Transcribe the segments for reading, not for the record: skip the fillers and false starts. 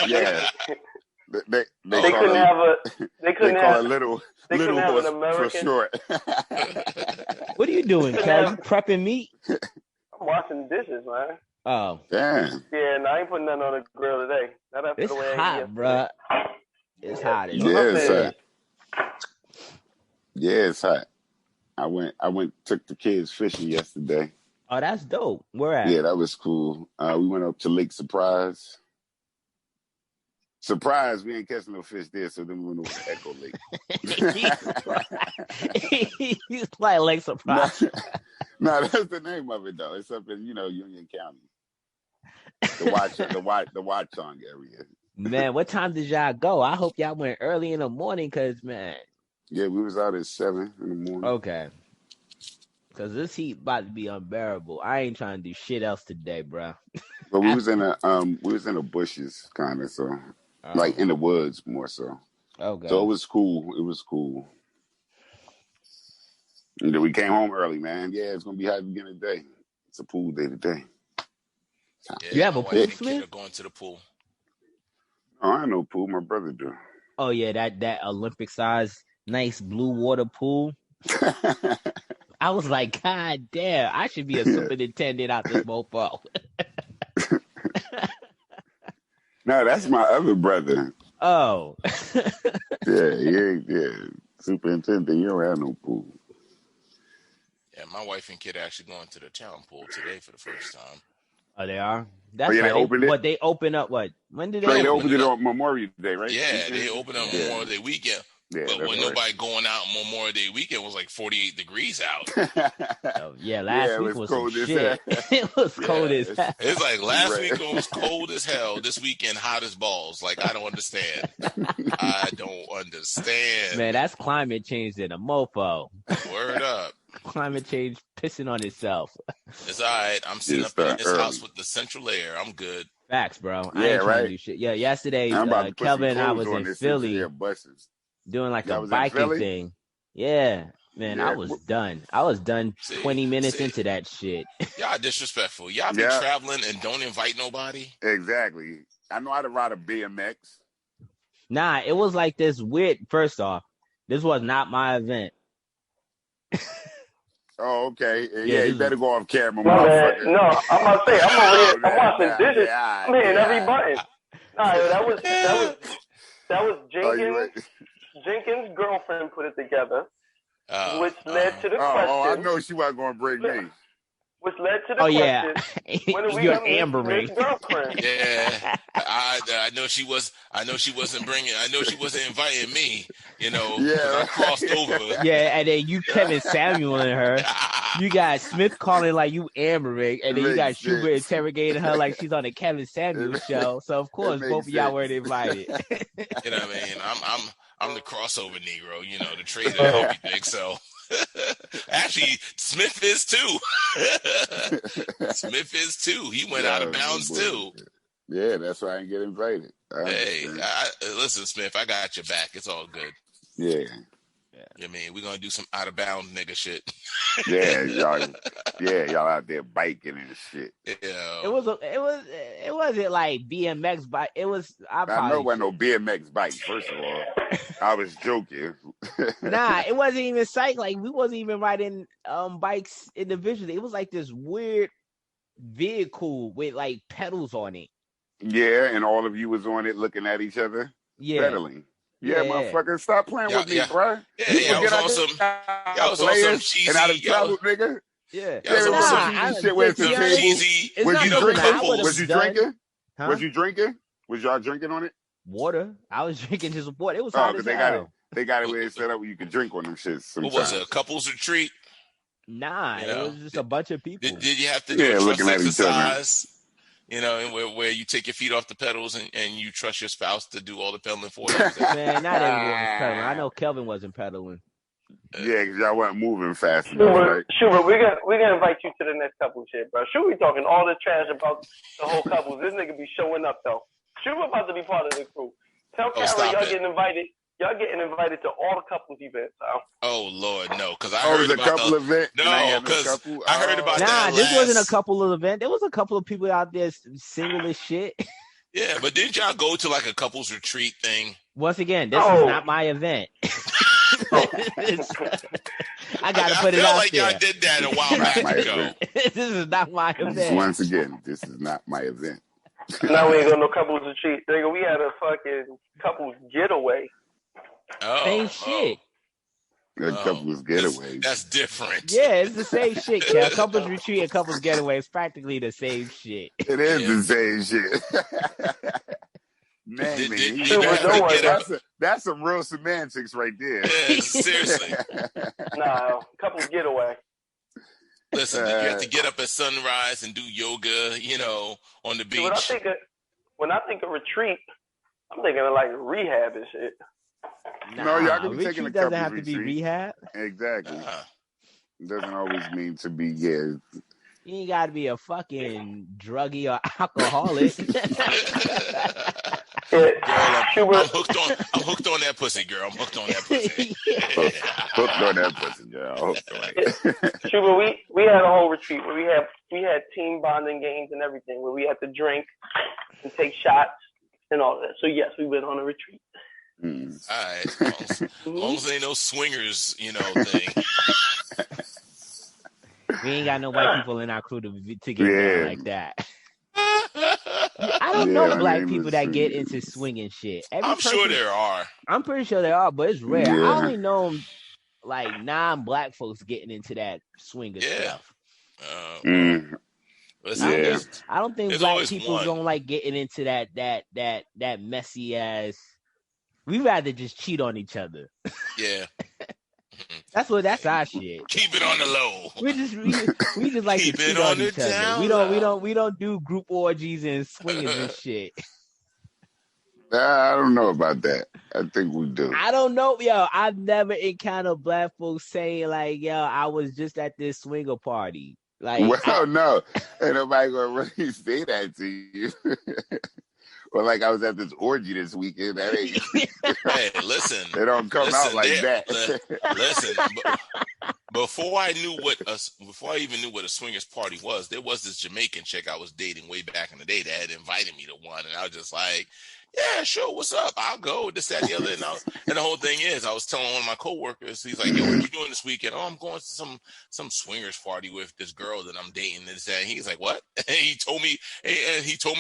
Yeah, They couldn't have a. They couldn't call have. it little They couldn't have horse an American. for short. What are you doing, Kel? You prepping meat? I'm washing dishes, man. Oh, Damn. Yeah, and I ain't putting nothing on the grill today. Not after it's the way I ate hot, yesterday. bruh. It's hot. As Yeah, it's shit. hot. Yeah, it's hot. Took the kids fishing yesterday. Oh, that's dope. Where at? Yeah, that was cool. We went up to Lake Surprise. Surprise, we ain't catching no fish there, so then we went over to Echo Lake. He's like Lake Surprise. No, that's the name of it though. It's up in Union County, the Watchung area. Man, what time did y'all go? I hope y'all went early in the morning, cause man. Yeah, we was out at 7 in the morning. Okay. Cause this heat about to be unbearable. I ain't trying to do shit else today, bro. But we was in the bushes, kind of, so like in the woods more so. Okay. So it was cool. It was cool. And then we came home early, man. Yeah, it's gonna be hot again today. It's a pool day today. Yeah, you have a pool, Smith? Going to the pool. Oh, I know pool. My brother do. Oh yeah, that Olympic size, nice blue water pool. I was like, God damn, I should be a superintendent out this mofo. No, that's my other brother. Oh. Yeah. Superintendent, you don't have no pool. Yeah, my wife and kid are actually going to the town pool today for the first time. Oh, they are? That's they opened it? What, they open up what? When did they open it? They open opened it on Memorial Day, right? Yeah, they opened up Memorial Day weekend. Yeah, but when nobody going out on Memorial Day weekend, it was like 48 degrees out. Oh, yeah, last week was cold as shit. It was cold as hell. It's like last week it was cold as hell. This weekend hot as balls. Like, I don't understand. I don't understand. Man, that's climate change in a mofo. Word up. Climate change pissing on itself. It's all right. I'm sitting up in this house with the central air. I'm good. Facts, bro. I ain't trying to do shit. Yeah, yesterday, Kelvin and I was in Philly doing like a biking thing. Yeah, man, I was done. I was done 20 minutes into that shit. Y'all disrespectful. Y'all be traveling and don't invite nobody. Exactly. I know how to ride a BMX. Nah, it was like this weird. First off, this was not my event. Oh, okay. Yeah, you better go off camera, motherfucker. No, I'm about to say, I'm over here. I'm watching dishes. I'm hitting every button. Nah, that was Jenkins' girlfriend put it together, which led to the question. Oh, I know she wasn't going to bring me. Which led to the question. When are we You're ambering. Girlfriend? Yeah, I know she was. I know she wasn't bringing. I know she wasn't inviting me. I crossed over. Yeah, and then you Kevin Samuel and her. You got Smith calling like you ambering, and then you got Schubert interrogating her like she's on the Kevin Samuel show. So of course both of y'all weren't invited. You know what I mean? I'm the crossover Negro. The trade of everything. So. Actually, Smith is too. Smith is too. He went out of bounds too. Yeah, that's why I didn't get invited. Hey, listen, Smith, I got your back. It's all good. Yeah. I mean, we're gonna do some out of bounds nigga shit. Y'all out there biking and shit. Yeah. It wasn't like BMX bike. It was. I know it wasn't no BMX bike. First of all, I was joking. Nah, it wasn't even psych. Like we wasn't even riding bikes individually. It was like this weird vehicle with like pedals on it. Yeah, and all of you was on it looking at each other, pedaling. Yeah, motherfucker, stop playing with me, bro. Yeah, y'all was on some cheesy. And out of trouble, nigga. Yeah. Shit with some cheesy. Was you drinking? Huh? Was you drinking? Was y'all drinking on it? Water. I was drinking just water. It was hot as hell. They got it where it's set up where you can drink on them shits sometimes. What was it, a couples retreat? Nah, it was just a bunch of people. Did you have to do a trust exercise? Where you take your feet off the pedals and you trust your spouse to do all the pedaling for you. Man, not everyone was pedaling. I know Kelvin wasn't pedaling. Yeah, because y'all weren't moving fast enough, right? Schubert, we're gonna invite you to the next couple shit, bro. Schubert be talking all the trash about the whole couples. This nigga be showing up though. Schubert about to be part of the crew. Tell Kara y'all getting invited. Y'all getting invited to all the couples events. Oh Lord, no, because I heard about couple events. No, because I heard about that. This wasn't a couple of events. There was a couple of people out there single as shit. Yeah, but didn't y'all go to like a couples retreat thing? Once again, this is not my event. I gotta put it out like there. Y'all did that a while back ago. This is not my event. Once again, this is not my event. Now we ain't going to no couples retreat. Nigga, we had a fucking couples getaway. Same shit. A couples getaway. That's different. Yeah, it's the same shit, Kel. Couples retreat and couples getaway is practically the same shit. It is the same shit. Man, that's some real semantics right there. Yeah, seriously. Nah, couples getaway. Listen, you have to get up at sunrise and do yoga, on the beach. When I think of retreat, I'm thinking of like rehab and shit. No, y'all can be taking a couple doesn't have to be rehab. Exactly. It doesn't always mean to be, You ain't got to be a fucking druggie or alcoholic. Girl, I'm hooked on that pussy, girl. I'm hooked on that pussy. Hooked on that pussy, girl. Schuber, we had a whole retreat where we had team bonding games and everything where we had to drink and take shots and all that. So yes, we went on a retreat. All right, as long as ain't no swingers, thing. We ain't got no white people in our crew to get down like that. I don't know black people that get into swinging shit. I'm sure there are. I'm pretty sure there are, but it's rare. I only know like non-black folks getting into that swinger stuff. I don't think black people don't like getting into that messy ass. We rather just cheat on each other. Yeah. That's our shit. Keep it on the low. We just like keep to cheat on each other. We don't do group orgies and swingers and shit. I don't know about that. I think we do. I don't know, yo. I've never encountered black folks saying like, yo, I was just at this swinger party. Like, no, ain't nobody gonna really say that to you. Or like I was at this orgy this weekend. That ain't. Hey, listen. They don't come out like that. Listen. Before I even knew what a swingers party was, there was this Jamaican chick I was dating way back in the day that had invited me to one, and I was just like, yeah, sure, what's up? I'll go, this, that, and the other. And the whole thing is, I was telling one of my coworkers, he's like, yo, what you doing this weekend? Oh, I'm going to some swingers party with this girl that I'm dating. And he's like, what? And he told me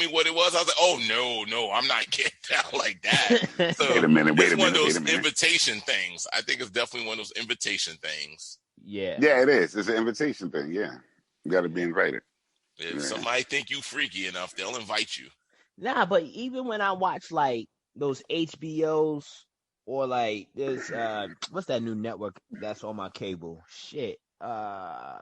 what it was. I was like, oh, no, I'm not getting down like that. So wait a minute. It's one of those invitation things. I think it's definitely one of those invitation things. Yeah. Yeah, it is. It's an invitation thing, yeah. You got to be invited. If somebody think you freaky enough, they'll invite you. Nah, but even when I watch like those HBOs or like there's what's that new network that's on my cable? Shit. I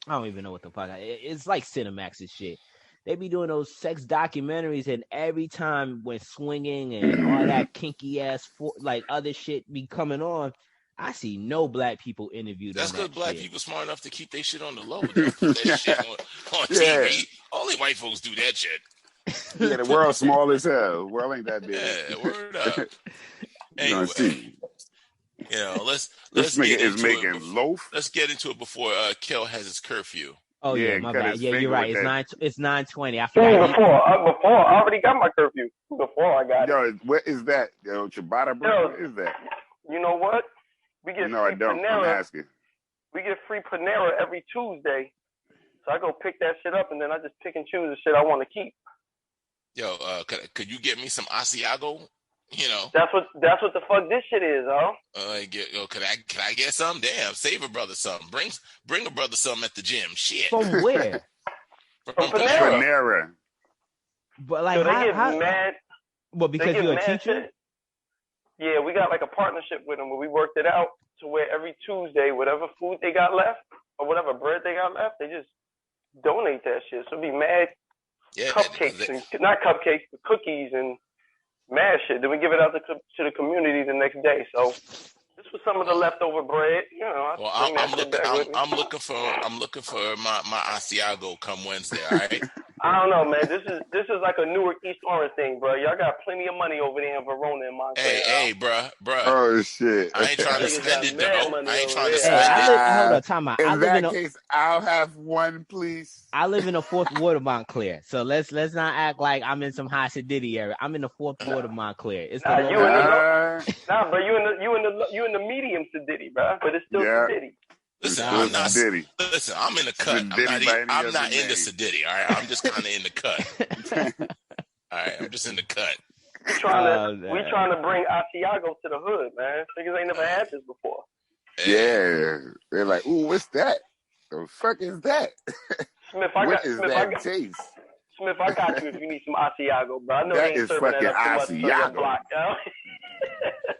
don't even know what the fuck. It's like Cinemax and shit. They be doing those sex documentaries, and every time when swinging and all that kinky ass like other shit be coming on, I see no black people interviewed. That's because black people smart enough to keep their shit on the low. They don't put that shit on TV. Only white folks do that shit. Yeah, the world's small as hell. The world ain't that big. Yeah, word up. Anyway, let's get into it. Loaf. Let's get into it before Kel has his curfew. Oh yeah, my bad. Yeah, you're right. It's 9:20. I forgot. Before I already got my curfew. Before I got it. Yo, what is that? Yo, ciabatta bread? What is that? You know what? We get I don't. Panera. I'm asking. We get free Panera every Tuesday, so I go pick that shit up, and then I just pick and choose the shit I want to keep. Yo, could you get me some Asiago? That's what the fuck this shit is, huh? Could I get some? Damn, save a brother something. Bring a brother something at the gym. Shit. From where? From Panera. But like, so they get mad. Well, because you're a teacher. Shit. Yeah, we got like a partnership with them where we worked it out to where every Tuesday, whatever food they got left or whatever bread they got left, they just donate that shit. So it'd be mad. Yeah, cupcakes and not cupcakes, but cookies and mad shit. Then we give it out to the community the next day. So it's This was some of the leftover bread. You know, I'm looking for my Asiago come Wednesday. All right. I don't know, man. This is like a Newark East Orange thing, bro. Y'all got plenty of money over there in Verona and Montclair. Hey, bro. Oh shit! I ain't trying to spend it though. I ain't trying to spend it. Hold on, time out. In that case, I'll have one, please. I live in the 4th ward of Montclair, so let's not act like I'm in some high sedity area. I'm in the 4th ward of Montclair. It's bro. You in the medium sedity, bro. But it's still sedity. Listen, I'm in the cut. I'm not in the sedity. All right, I'm just kind of in the cut. All right, I'm just in the cut. We trying to bring Asiago to the hood, man. Niggas ain't never had this before. Yeah, they're like, ooh, what's that? The fuck is that? Smith, I got you if you need some Asiago, bro. I know they ain't serving that up too much on your block, yo.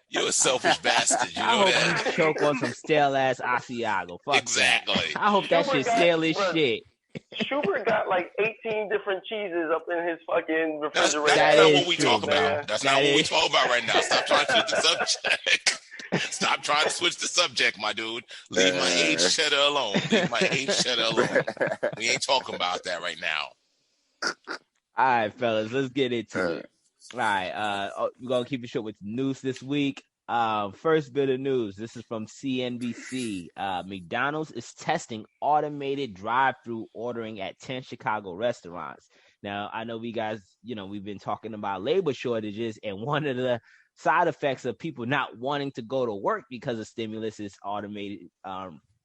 You're a selfish bastard. You know I hope that. you choke on some stale ass Asiago. Fuck exactly. That. I hope that shit's stale as shit. Schubert got like 18 different cheeses up in his fucking refrigerator. That's not what we talk about. That's not what we talk about right now. Stop trying to switch the subject. Stop trying to switch the subject, my dude. Leave my aged cheddar alone. We ain't talking about that right now. All right, fellas, let's get into it. All right, we're going to keep it short with news this week. First bit of news. This is from CNBC. McDonald's is testing automated drive-thru ordering at 10 Chicago restaurants. Now, I know we guys, we've been talking about labor shortages, and one of the side effects of people not wanting to go to work because of stimulus is automated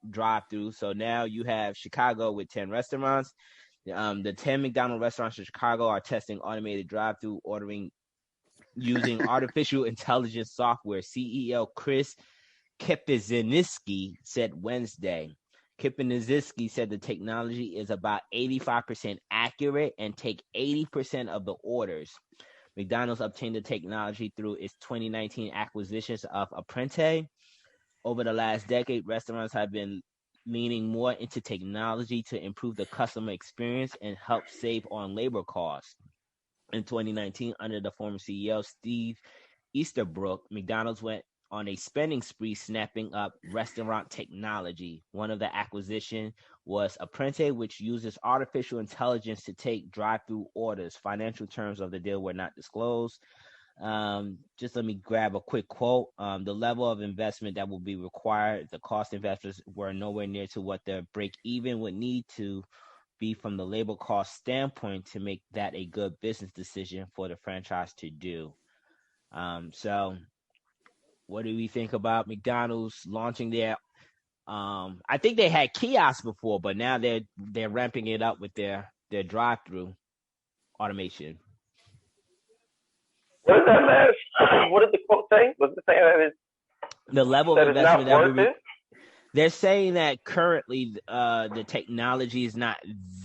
drive-thru. So now you have Chicago with 10 restaurants. The 10 McDonald's restaurants in Chicago are testing automated drive-thru ordering using artificial intelligence software. CEO Chris Kipizaniski said Wednesday. Kipizaniski said the technology is about 85% accurate and take 80% of the orders. McDonald's obtained the technology through its 2019 acquisitions of Apprente. Over the last decade, restaurants have been leaning more into technology to improve the customer experience and help save on labor costs. In 2019, under the former CEO, Steve Easterbrook, McDonald's went on a spending spree snapping up restaurant technology. One of the acquisitions was Apprente, which uses artificial intelligence to take drive-through orders. Financial terms of the deal were not disclosed. Just let me grab a quick quote. The level of investment that will be required, the cost investors were nowhere near to what the break-even would need to be from the labor cost standpoint to make that a good business decision for the franchise to do. So what do we think about McDonald's launching their I think they had kiosks before, but now they're ramping it up with their drive-through automation. What did that last? What did the quote say? Was it saying that the level of investment that they're saying that currently the technology is not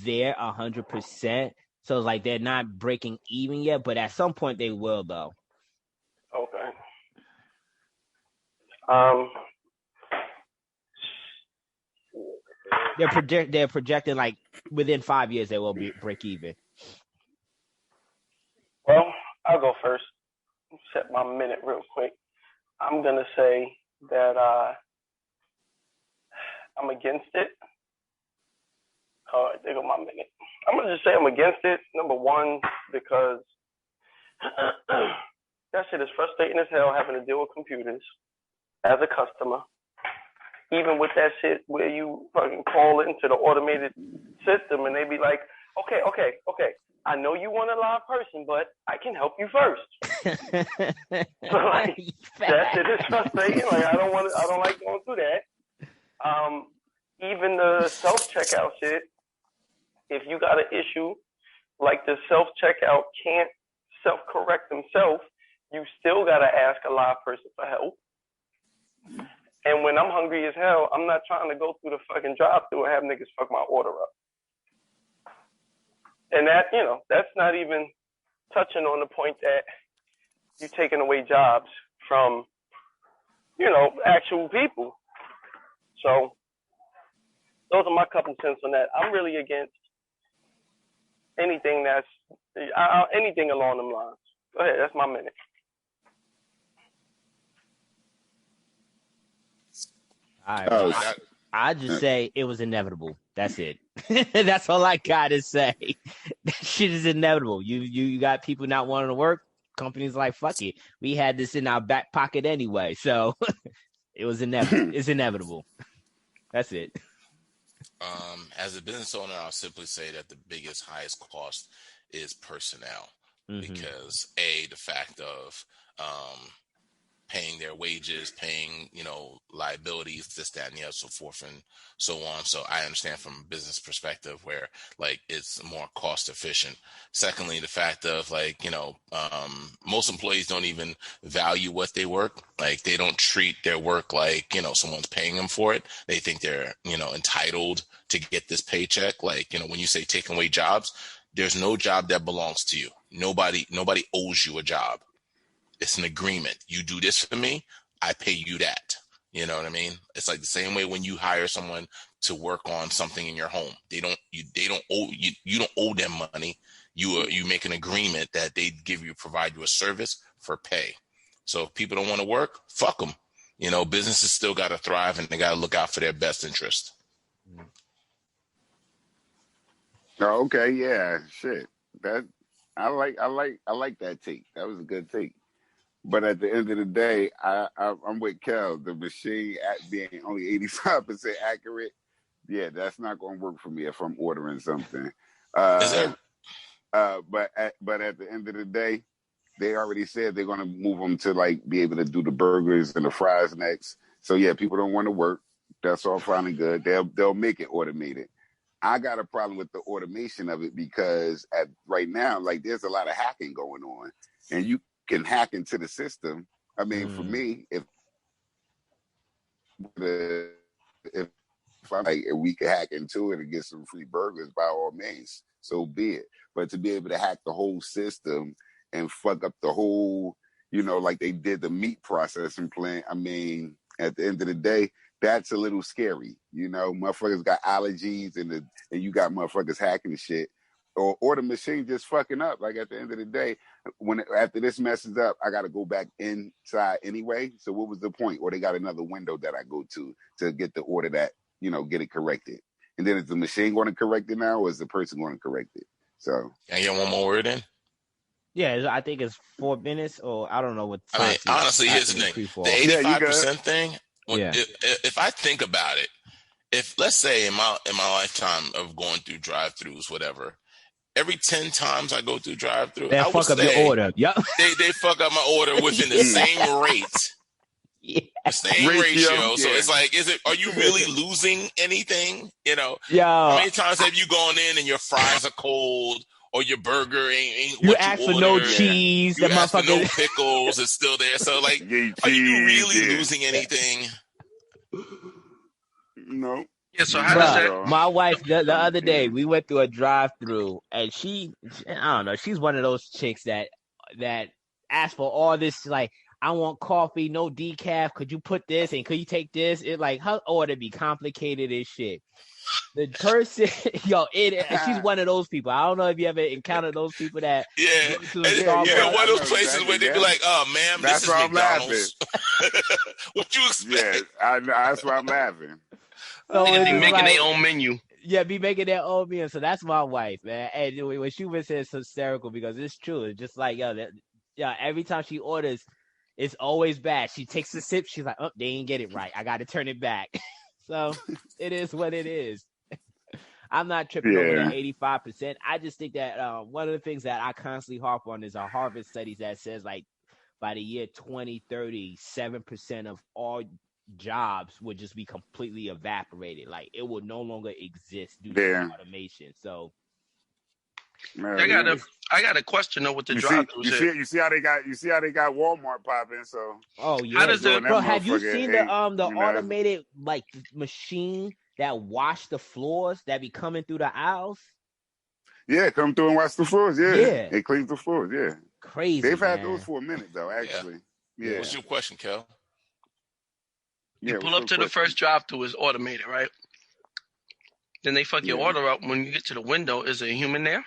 there 100%, so it's like they're not breaking even yet, but at some point they will though. Okay. They're projecting like within 5 years they will be break even. Well, I'll go first. Set my minute real quick. I'm gonna say that I'm against it. All right, there go my minute. I'm gonna just say I'm against it. Number one, because that shit is frustrating as hell having to deal with computers as a customer. Even with that shit where you fucking call into the automated system and they be like, okay. I know you want a live person, but I can help you first. So like, that shit is frustrating. Like I don't like going through that. Even the self-checkout shit, if you got an issue, like the self-checkout can't self-correct themselves, you still got to ask a live person for help. And when I'm hungry as hell, I'm not trying to go through the fucking drive-thru and have niggas fuck my order up. And that, that's not even touching on the point that you're taking away jobs from, actual people. So those are my couple cents on that. I'm really against anything anything along them lines. Go ahead, that's my minute. I just say it was inevitable. That's it. That's all I gotta say. That shit is inevitable. You got people not wanting to work. Companies like, fuck it. We had this in our back pocket anyway. So it was inevitable. It's inevitable. That's it. As a business owner, I'll simply say that the biggest, highest cost is personnel. Because the fact of paying their wages, paying, liabilities, this, that, and the other, so forth and so on. So I understand from a business perspective where like it's more cost efficient. Secondly, the fact of most employees don't even value what they work. Like they don't treat their work like, someone's paying them for it. They think they're, entitled to get this paycheck. Like, when you say taking away jobs, there's no job that belongs to you. Nobody owes you a job. It's an agreement. You do this for me, I pay you that. You know what I mean? It's like the same way when you hire someone to work on something in your home. They don't owe you. You don't owe them money. You make an agreement that they provide you a service for pay. So if people don't want to work, fuck them. Businesses still got to thrive and they got to look out for their best interest. Oh, okay, yeah, shit. That I like that take. That was a good take. But at the end of the day, I'm with Kel. The machine being only 85% accurate, yeah, that's not going to work for me if I'm ordering something. But at the end of the day, they already said they're going to move them to like be able to do the burgers and the fries next. So yeah, people don't want to work. That's all fine and good. They'll make it automated. I got a problem with the automation of it because right now, like there's a lot of hacking going on, and you can hack into the system. I mean, for me, if we could hack into it and get some free burgers, by all means, so be it. But to be able to hack the whole system and fuck up the whole, like they did the meat processing plant, I mean, at the end of the day, that's a little scary. Motherfuckers got allergies and you got motherfuckers hacking the shit. Or the machine just fucking up. Like at the end of the day, after this messes up, I got to go back inside anyway. So what was the point? Or they got another window that I go to get the order that, get it corrected. And then is the machine going to correct it now, or is the person going to correct it? So. Can I get one more word in? Yeah, I think it's 4 minutes, or I don't know what. I mean, honestly, here's the thing: the 85% thing. If I think about it, if let's say in my lifetime of going through drive-thrus, whatever. Every 10 times I go through drive-thru, they fuck up your order. Yep. They fuck up my order within the same rate. Yeah. The same ratio. Yeah. So it's like, are you really losing anything? Yeah. How many times have you gone in and your fries are cold or your burger ain't you what ask you for ordered? No cheese. You ask for no pickles. It's still there. So like, are you really losing anything? No. Yeah, so how does that? My wife, the other day, we went through a drive-thru, and I don't know, she's one of those chicks that ask for all this, like, I want coffee, no decaf, could you put this, and could you take this? It like, her order be complicated as shit. The person, she's one of those people. I don't know if you ever encountered those people that one of those places where they be like, "Oh, ma'am, this is McDonald's." What you expect? Yeah, that's why I'm laughing. So they making their own menu. Yeah, be making their own meal. So that's my wife, man. And when she was saying, it's hysterical because it's true. It's just like, every time she orders, it's always bad. She takes a sip. She's like, oh, they ain't get it right. I got to turn it back. So it is what it is. I'm not tripping over the 85%. I just think that one of the things that I constantly harp on is a Harvard studies that says like by the year 2030, 7% of all jobs would just be completely evaporated. Like it will no longer exist due to automation. So man, I got a question though with the drive-throughs. You see how they got Walmart popping. So how does bro? Have you seen the automated like machine that wash the floors that be coming through the aisles? Yeah, come through and wash the floors. Yeah, it cleans the floors. Yeah, crazy. They've had those for a minute though. Actually, yeah. What's your question, Kel? You pull up to the first drive-thru, is automated, right? Then they fuck your order up. When you get to the window, is there a human there?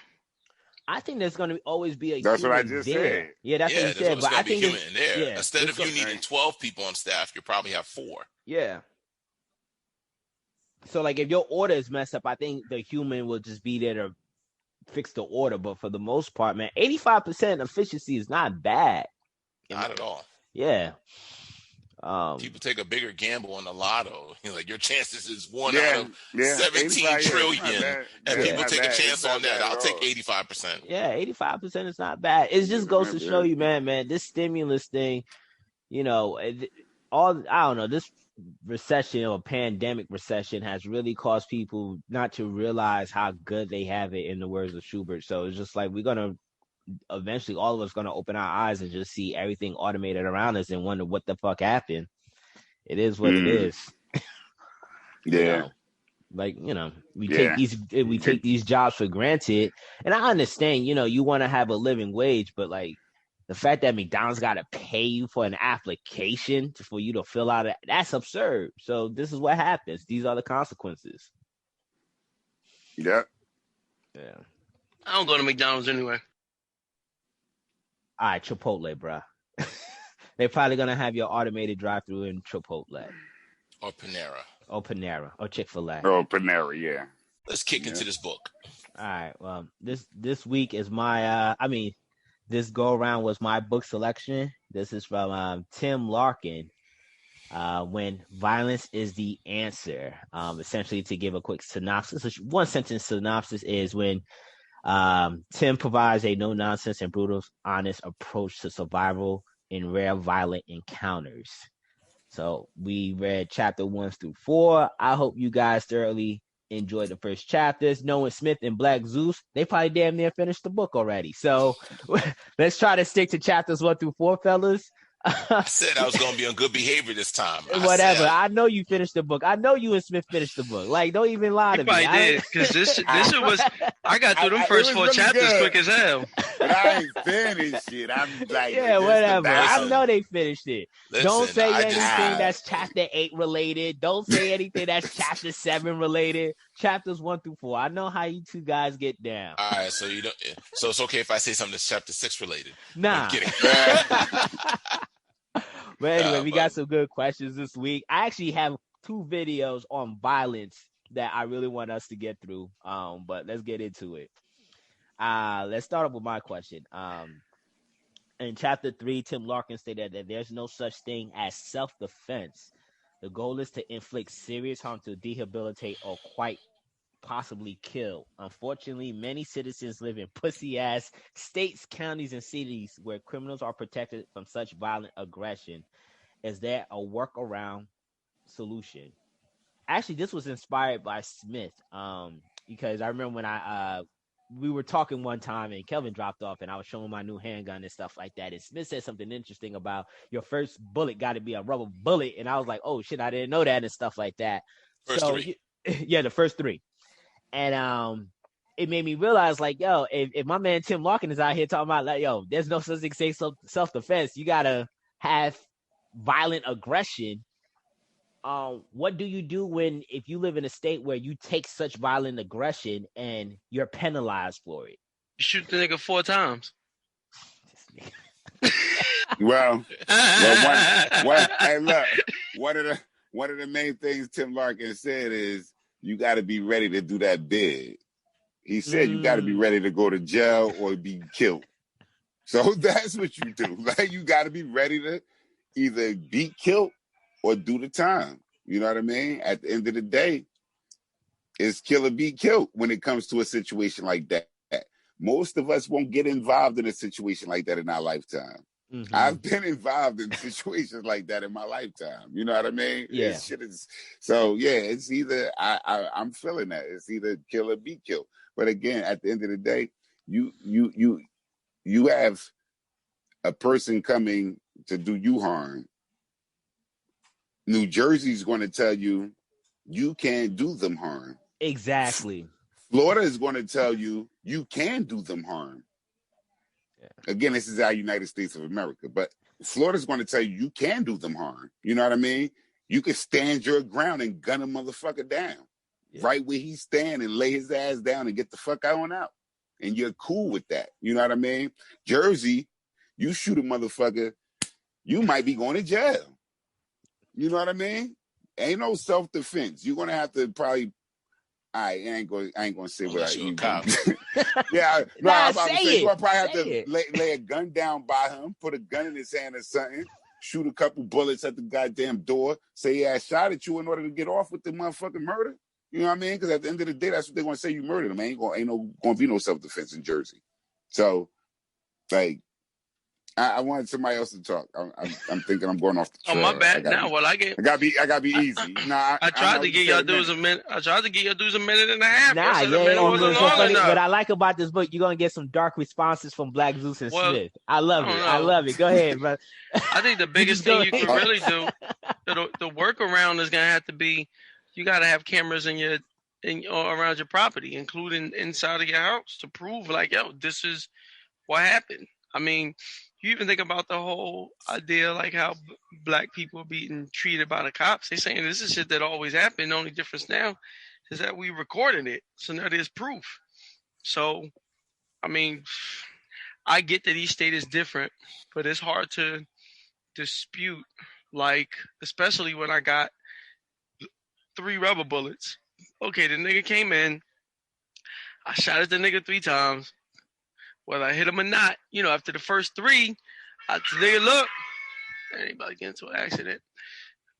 I think there's going to always be a That's human what I just said. Yeah, that's what you said. But I think human in there. Instead of you needing 12 people on staff, you probably have 4. Yeah. So like if your order is messed up, I think the human will just be there to fix the order. But for the most part, man, 85% efficiency is not bad. Not at all. Yeah. People take a bigger gamble on the lotto. Like your chances is 1 out of 17 trillion, and people take a chance on that. I'll take 85%. Yeah, 85% is not bad. It just goes to show you, man, this stimulus thing, you know, I don't know, this recession or pandemic recession has really caused people not to realize how good they have it, in the words of Schubert. So it's just like we're gonna eventually, all of us gonna open our eyes and just see everything automated around us and wonder what the fuck happened. It is what it is. Yeah. Like, you know, we take these jobs for granted. And I understand, you know, you want to have a living wage, but like the fact that McDonald's got to pay you for an application for you to fill out, that's absurd. So this is what happens. These are the consequences. Yep. Yeah. I don't go to McDonald's anyway. All right, Chipotle, bro. They're probably going to have your automated drive-thru in Chipotle. Or Panera. Or Chick-fil-A. Or Panera, yeah. Let's kick into this book. All right, well, this week is my, this go-around was my book selection. This is from Tim Larkin, When Violence is the Answer. Essentially, to give a quick synopsis, one-sentence synopsis is when Tim provides a no-nonsense and brutal, honest approach to survival in rare violent encounters. So we read chapter 1 through 4. I hope you guys thoroughly enjoyed the first chapters. Knowing Smith and Black Zeus, they probably damn near finished the book already. So let's try to stick to chapters 1 through 4, fellas. I said I was going to be on good behavior this time. Whatever. I know you finished the book. I know you and Smith finished the book. Like, don't even lie to me. I did, because this was, I got through them first 4 chapters good. Quick as hell. But I ain't finished it. I'm like, yeah, whatever. I know they finished it. Listen, don't say anything that's chapter 8 related. Don't say anything that's chapter 7 related. Chapters 1 through 4. I know how you two guys get down. All right, so you don't. So it's okay if I say something that's chapter 6 related. Nah. I'm kidding. But anyway, we got some good questions this week. I actually have 2 videos on violence that I really want us to get through. But let's get into it. Let's start off with my question. In chapter 3, Tim Larkin stated that there's no such thing as self-defense. The goal is to inflict serious harm to rehabilitate or quite possibly kill. Unfortunately, many citizens live in pussy-ass states, counties, and cities where criminals are protected from such violent aggression. Is there a workaround solution? Actually, this was inspired by Smith, because I remember when we were talking one time and Kelvin dropped off and I was showing my new handgun and stuff like that. And Smith said something interesting about your first bullet got to be a rubber bullet. And I was like, oh shit, I didn't know that and stuff like that. First 3. Yeah, the first 3. And it made me realize, like, yo, if my man Tim Larkin is out here talking about, like, yo, there's no such thing as self-defense. You got to have violent aggression. What do you do if you live in a state where you take such violent aggression and you're penalized for it? You shoot the nigga 4 times. Well, hey, look, one of the main things Tim Larkin said is you got to be ready to do that bid. He said you got to be ready to go to jail or be killed. So that's what you do. Like, you got to be ready to either be killed or do the time. You know what I mean? At the end of the day, it's kill or be killed when it comes to a situation like that. Most of us won't get involved in a situation like that in our lifetime. Mm-hmm. I've been involved in situations like that in my lifetime. You know what I mean? Yeah. So yeah, it's either I'm feeling that. It's either kill or be killed. But again, at the end of the day, you have a person coming to do you harm. New Jersey's going to tell you you can't do them harm. Exactly. Florida is going to tell you you can do them harm. Yeah. Again, this is our United States of America, but Florida's going to tell you can do them harm. You know what I mean? You can stand your ground and gun a motherfucker down right where he's standing and lay his ass down and get the fuck on out. And you're cool with that. You know what I mean? Jersey, you shoot a motherfucker, you might be going to jail. You know what I mean? ain't no self-defense. You're gonna have to probably. I ain't gonna say what I even. Yeah, no, I'm about to say you're gonna probably have to lay a gun down by him, put a gun in his hand or something, shoot a couple bullets at the goddamn door, say he shot at you in order to get off with the motherfucking murder. You know what I mean? Because at the end of the day, that's what they're gonna say, you murdered him. Ain't gonna be no self-defense in Jersey. So, like, I wanted somebody else to talk. I'm thinking I'm going off the trail. Oh, my bad. Now, I gotta be easy. I tried to get y'all dudes a minute. I tried to get y'all dudes a minute and a half. But I like about this book, you're gonna get some dark responses from Black Zeus and Smith. I love it. I love it. Go ahead, bro. I think the biggest thing you can really do, the workaround is gonna have to be, you gotta have cameras around your property, including inside of your house, to prove like, yo, this is what happened. I mean, you even think about the whole idea, like how Black people are being treated by the cops. They're saying this is shit that always happened. The only difference now is that we recorded it. So now there's proof. So, I mean, I get that each state is different, but it's hard to dispute, like, especially when I got 3 rubber bullets. Okay, the nigga came in. I shot at the nigga 3 times. Whether I hit him or not, after the first 3, I said, nigga, look. Anybody get into an accident?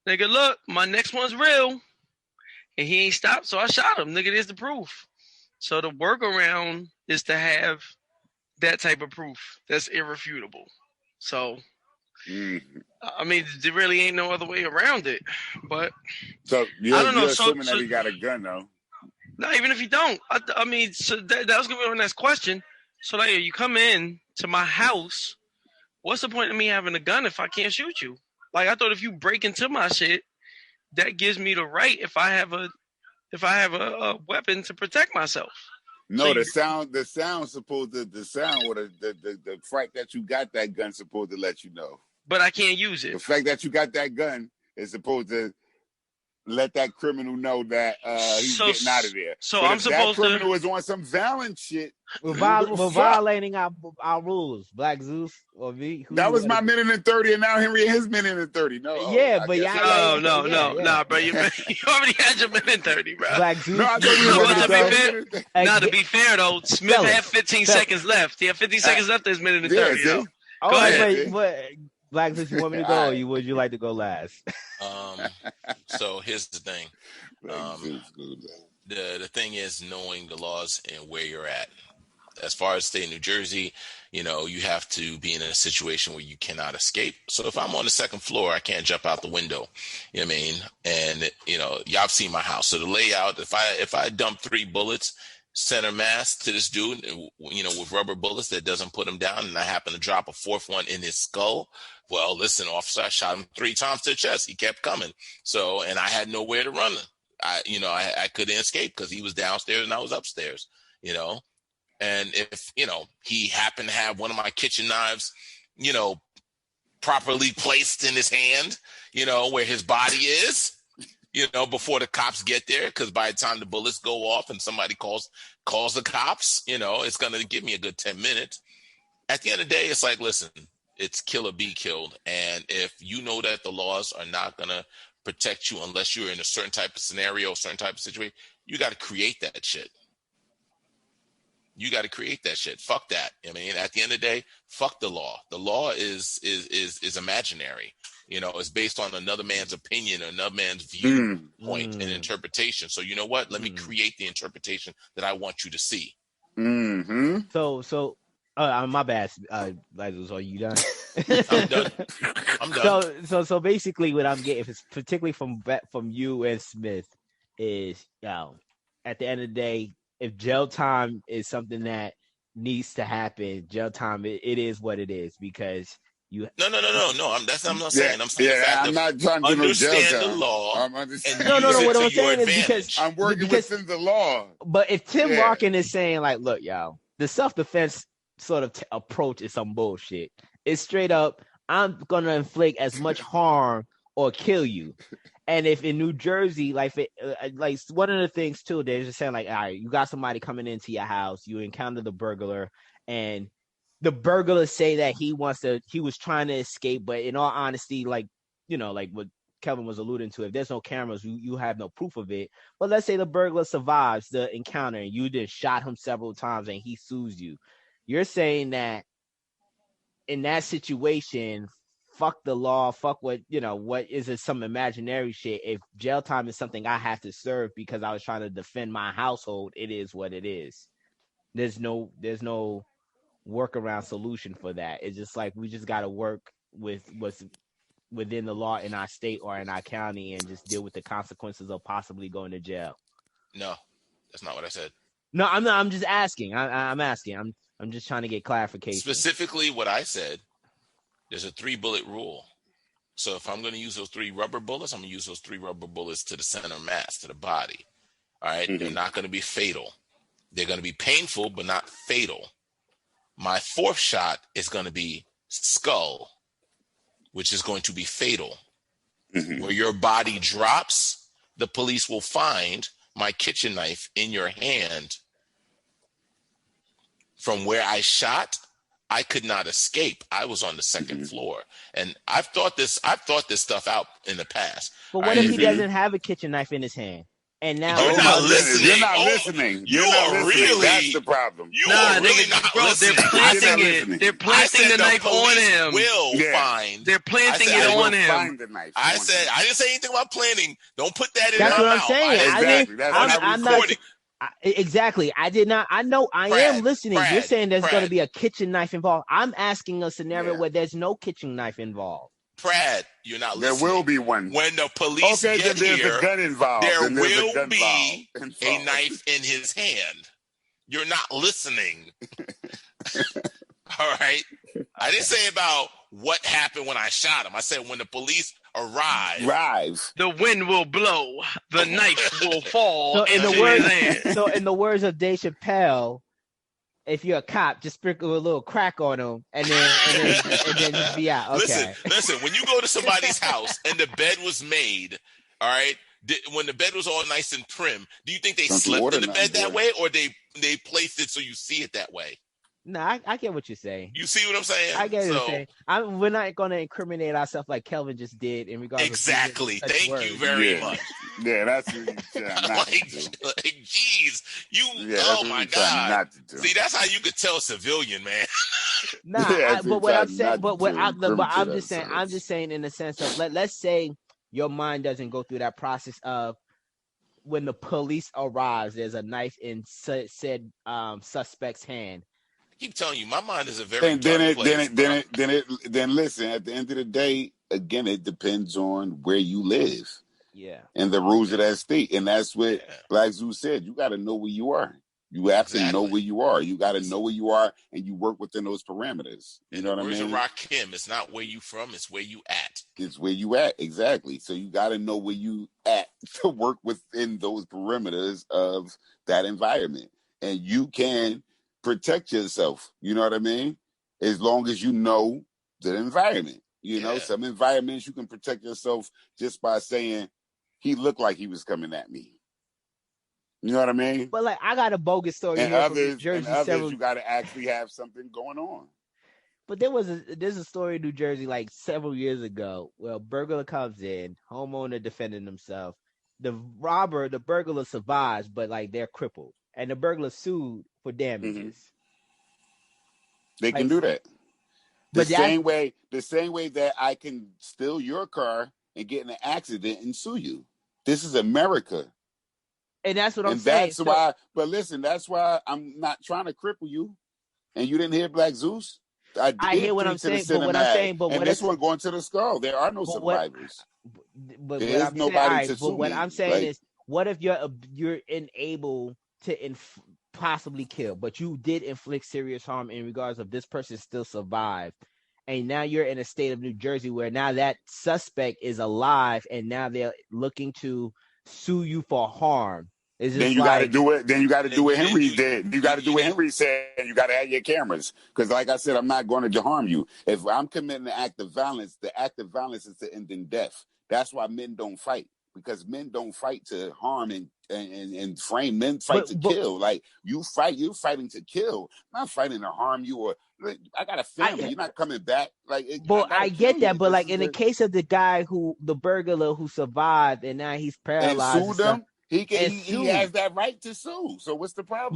Nigga, look, my next one's real. And he ain't stopped, so I shot him. Nigga, there's the proof. So the workaround is to have that type of proof that's irrefutable. So, I mean, there really ain't no other way around it. But so you're assuming that he got a gun, though? No, even if he don't. I mean, so that was going to be my next question. So, like, you come in to my house, what's the point of me having a gun if I can't shoot you? Like, I thought if you break into my shit, that gives me the right if I have a weapon to protect myself. No, the sound supposed to, the fact that you got that gun supposed to let you know. But I can't use it. The fact that you got that gun is supposed to let that criminal know that he's getting out of there. So but I'm supposed to. That criminal is on some violent shit. We're violating our rules, Black Zeus or me. That was my minute and 30, and now Henry his minute and 30. No, yeah, but y'all. No, bro. You already had your minute and 30, bro. Black Zeus. No, I thought to be fair though, Smith had 15 seconds left. He had 15 seconds left. His minute and 30. Go ahead. But Black Zeus, you want me to go, or would you like to go last? So here's the thing. The thing is knowing the laws and where you're at. As far as state of New Jersey, you have to be in a situation where you cannot escape. So if I'm on the 2nd floor, I can't jump out the window. You know what I mean? And y'all have seen my house. So the layout, if I dump 3 bullets center mass to this dude, with rubber bullets that doesn't put him down, and I happen to drop a 4th one in his skull. Well, listen, officer, I shot him 3 times to the chest. He kept coming. So, and I had nowhere to run. I couldn't escape because he was downstairs and I was upstairs, And if, he happened to have one of my kitchen knives, properly placed in his hand, where his body is, before the cops get there, because by the time the bullets go off and somebody calls the cops, it's going to give me a good 10 minutes. At the end of the day, it's like, listen, it's kill or be killed. And if you know that the laws are not going to protect you unless you're in a certain type of scenario, certain type of situation, you got to create that shit. You got to create that shit. Fuck that. I mean, at the end of the day, fuck the law. The law is imaginary. It's based on another man's opinion, another man's viewpoint and interpretation. So you know what? Let me create the interpretation that I want you to see. Mm-hmm. So, my bad. Lazarus, are you done? I'm done. So basically, what I'm getting, particularly from you and Smith, is at the end of the day, if jail time is something that needs to happen, jail time it is what it is, because you. No. That's what I'm not saying. I'm saying I'm not trying to understand the law. I'm understanding. No. What I'm saying is because I'm working within the law. But if Tim Larkin is saying like, look, y'all, the self-defense sort of approach is some bullshit. It's straight up, I'm gonna inflict as much harm or kill you. And if in New Jersey, like one of the things too, they're just saying like, all right, you got somebody coming into your house, you encounter the burglar, and the burglar say that he was trying to escape, but in all honesty, like what Kelvin was alluding to, if there's no cameras, you have no proof of it. But let's say the burglar survives the encounter and you just shot him several times and he sues you. You're saying that in that situation, fuck the law, fuck what is it, some imaginary shit. If jail time is something I have to serve because I was trying to defend my household, it is what it is. There's no workaround solution for that. It's just like we just got to work with what's within the law in our state or in our county and just deal with the consequences of possibly going to jail. No, that's not what I said. No, I'm not. I'm just asking. I'm asking. I'm just trying to get clarification. Specifically, what I said, there's a 3-bullet rule. So if I'm going to use those 3 rubber bullets, I'm going to use those 3 rubber bullets to the center mass, to the body. All right? They're not going to be fatal. They're going to be painful, but not fatal. My 4th shot is going to be skull, which is going to be fatal. Where your body drops, the police will find my kitchen knife in your hand. From where I shot, I could not escape. I was on the 2nd floor. And I've thought this stuff out in the past. But what if he doesn't have a kitchen knife in his hand? And now you're not listening. You're not listening. You are really. That's the problem. You are really not listening. They're planting it. They're planting the knife on him. Find. They're planting it on him. Find the knife. I didn't say anything about planting. Don't put that in That's my what mouth. I'm saying. Exactly. I'm not. Exactly. I did not. I know. I am listening. You're saying there's going to be a kitchen knife involved. I'm asking a scenario where there's no kitchen knife involved. Pratt, you're not listening. There will be one. When the police get there's here, a gun involved. There will be a knife in his hand. You're not listening. All right? I didn't say about what happened when I shot him. I said when the police arrive. The wind will blow. The knife will fall into his hand. So in the words of Dave Chappelle, if you're a cop, just sprinkle a little crack on them and then just be out. Okay. Listen. When you go to somebody's house and the bed was made, all right, when the bed was all nice and trim, do you think they slept in the bed that way, or they placed it so you see it that way? No, I get what you're saying. You see what I'm saying? I get what you're saying. We're not going to incriminate ourselves like Kelvin just did in regards exactly. to Thank you very much. Yeah, that's what you're like, geez, oh my God. See, that's how you could tell civilian, man. But what I'm saying, I'm just saying in the sense of let's say your mind doesn't go through that process of when the police arrives, there's a knife in said suspect's hand. I keep telling you, my mind is a very dark place. Then listen, at the end of the day, again, it depends on where you live. Yeah. And the rules of that state. And that's what Black Zeus said. You got to know where you are. You have to know where you are. You got to know where you are, and you work within those parameters. You know what I mean? Where's a Rakim? It's not where you from. It's where you at. It's where you at. Exactly. So you got to know where you at to work within those parameters of that environment. And you can protect yourself. You know what I mean? As long as you know the environment. You know, some environments you can protect yourself just by saying, he looked like he was coming at me. You know what I mean? But like, I got a bogus story and here others, from Jersey. And others, you got to actually have something going on. But there's a story in New Jersey like several years ago where a burglar comes in, homeowner defending himself. The burglar survives, but like they're crippled, and the burglar sued for damages. They can do that. The same way that I can steal your car and get in an accident and sue you. This is America. And that's what I'm saying. That's why, but listen, that's why I'm not trying to cripple you. And you didn't hear Black Zeus? I hear what I'm saying, but what I'm saying, but this one going to the skull. There are no survivors. There is nobody to sue. But what I'm saying is, what if you're unable to possibly kill, but you did inflict serious harm in regards of this person still survived, and now you're in a state of New Jersey where now that suspect is alive, and now they're looking to sue you for harm. Then you got to do it. Then you got to do what Henry did. You got to do what Henry said. You got to have your cameras, because, like I said, I'm not going to harm you. If I'm committing an act of violence, the act of violence is to end in death. That's why men don't fight. because men don't fight to harm and frame. Men fight to kill. Like you're fighting to kill, not fighting to harm you. Or like, I got a family. You're not coming back. Like, I get that, but like in the case of the guy the burglar who survived and now he's paralyzed and sued them. He has that right to sue. So what's the problem?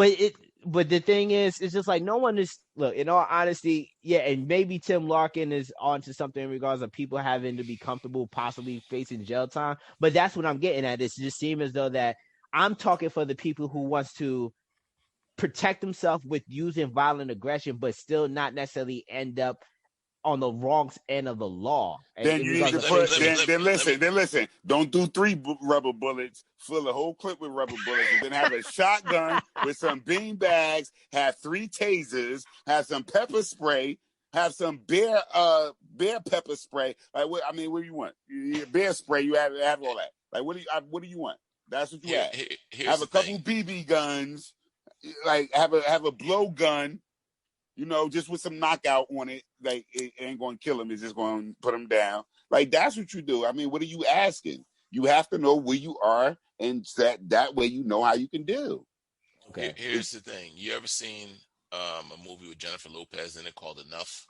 But the thing is, it's just like no one is. Look, in all honesty, yeah, and maybe Tim Larkin is onto something in regards of people having to be comfortable, possibly facing jail time. But that's what I'm getting at. It just seems as though that I'm talking for the people who wants to protect themselves with using violent aggression, but still not necessarily end up on the wrong end of the law. Then you need to put. Then listen. Don't do 3 rubber bullets. Fill the whole clip with rubber bullets, and then have a shotgun with some bean bags. Have 3 tasers. Have some pepper spray. Have some bear pepper spray. Like what? I mean, what do you want? Bear spray. You have all that. Like what do you want? That's what you have. Have a couple BB guns. Like have a blow gun. You know, just with some knockout on it, like it ain't going to kill him. It's just going to put him down. Like that's what you do. I mean, what are you asking? You have to know where you are, and that way you know how you can do. Okay. Here's the thing. You ever seen a movie with Jennifer Lopez in it called Enough?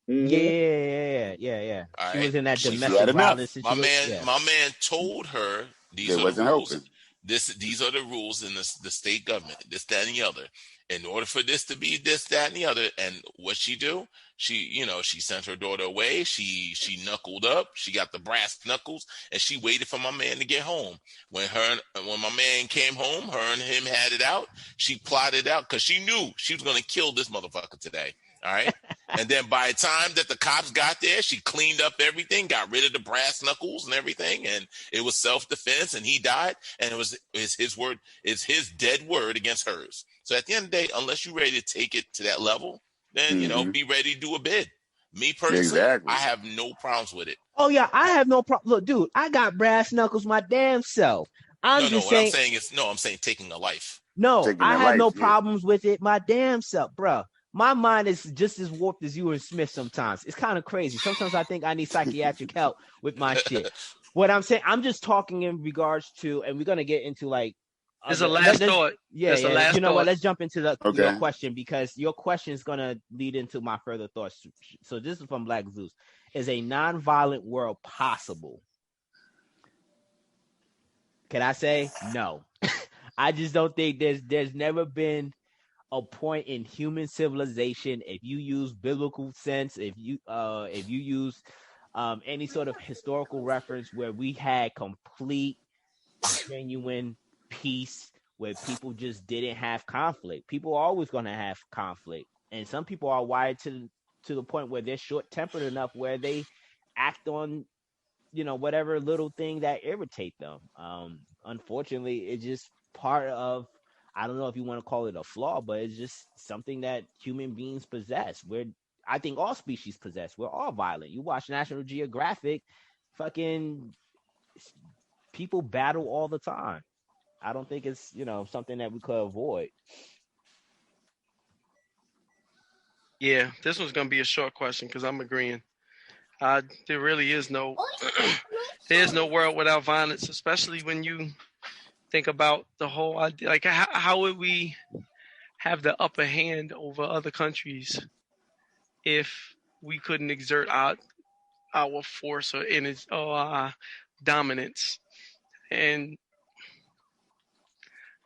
Yeah. All she right. was in that domestic violence situation. My man told her these are the rules. These are the rules in the state government. This, that, and the other. In order for this to be this, that, and the other, and what she do? She sent her daughter away. She knuckled up. She got the brass knuckles, and she waited for my man to get home. When my man came home, her and him had it out. She plotted out because she knew she was going to kill this motherfucker today. All right. And then by the time that the cops got there, she cleaned up everything, got rid of the brass knuckles and everything. And it was self-defense, and he died. And it's his dead word against hers. So at the end of the day, unless you're ready to take it to that level, then, be ready to do a bid. Me personally, I have no problems with it. Oh yeah, I have no problem. Look, dude, I got brass knuckles my damn self. I'm saying taking a life. No, I have no problems with it my damn self, bro. My mind is just as warped as you and Smith sometimes. It's kind of crazy. Sometimes I think I need psychiatric help with my shit. What I'm saying, I'm just talking in regards to, and we're going to get into like. There's a last thought. Yeah. You know what? Let's jump into your question, because your question is going to lead into my further thoughts. So this is from Black Zeus. Is a non-violent world possible? Can I say no? I just don't think there's never been a point in human civilization, if you use biblical sense, if you use any sort of historical reference, where we had complete, genuine peace, where people just didn't have conflict. People are always going to have conflict, and some people are wired to the point where they're short-tempered enough where they act on whatever little thing that irritate them. Unfortunately, it's just part of, I don't know if you want to call it a flaw, but it's just something that human beings possess. I think all species possess. We're all violent. You watch National Geographic, fucking people battle all the time. I don't think it's, something that we could avoid. Yeah, this one's going to be a short question because I'm agreeing. There really is there's no world without violence, especially when you think about the whole idea. Like, how would we have the upper hand over other countries if we couldn't exert our force or our dominance? And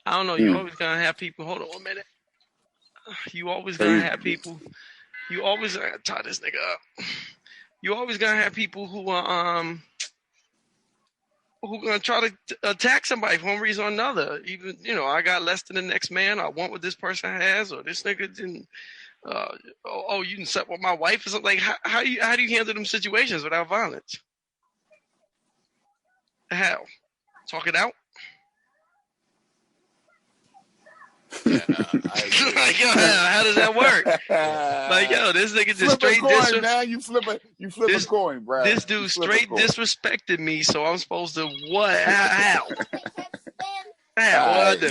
I don't know. You're always gonna have people. Hold on 1 minute. You always gonna have people. You always tie this nigga up. You always gonna have people who are who gonna try to attack somebody for one reason or another. Even I got less than the next man. I want what this person has, or this nigga didn't. You didn't slept with my wife or something. Like how do you handle them situations without violence? How? Talk it out. Yeah, I agree. Like, how does that work? Like, this nigga just straight disrespected. Now you flip a coin, bro. This dude straight disrespected me, so I'm supposed to what? How? How? What I do?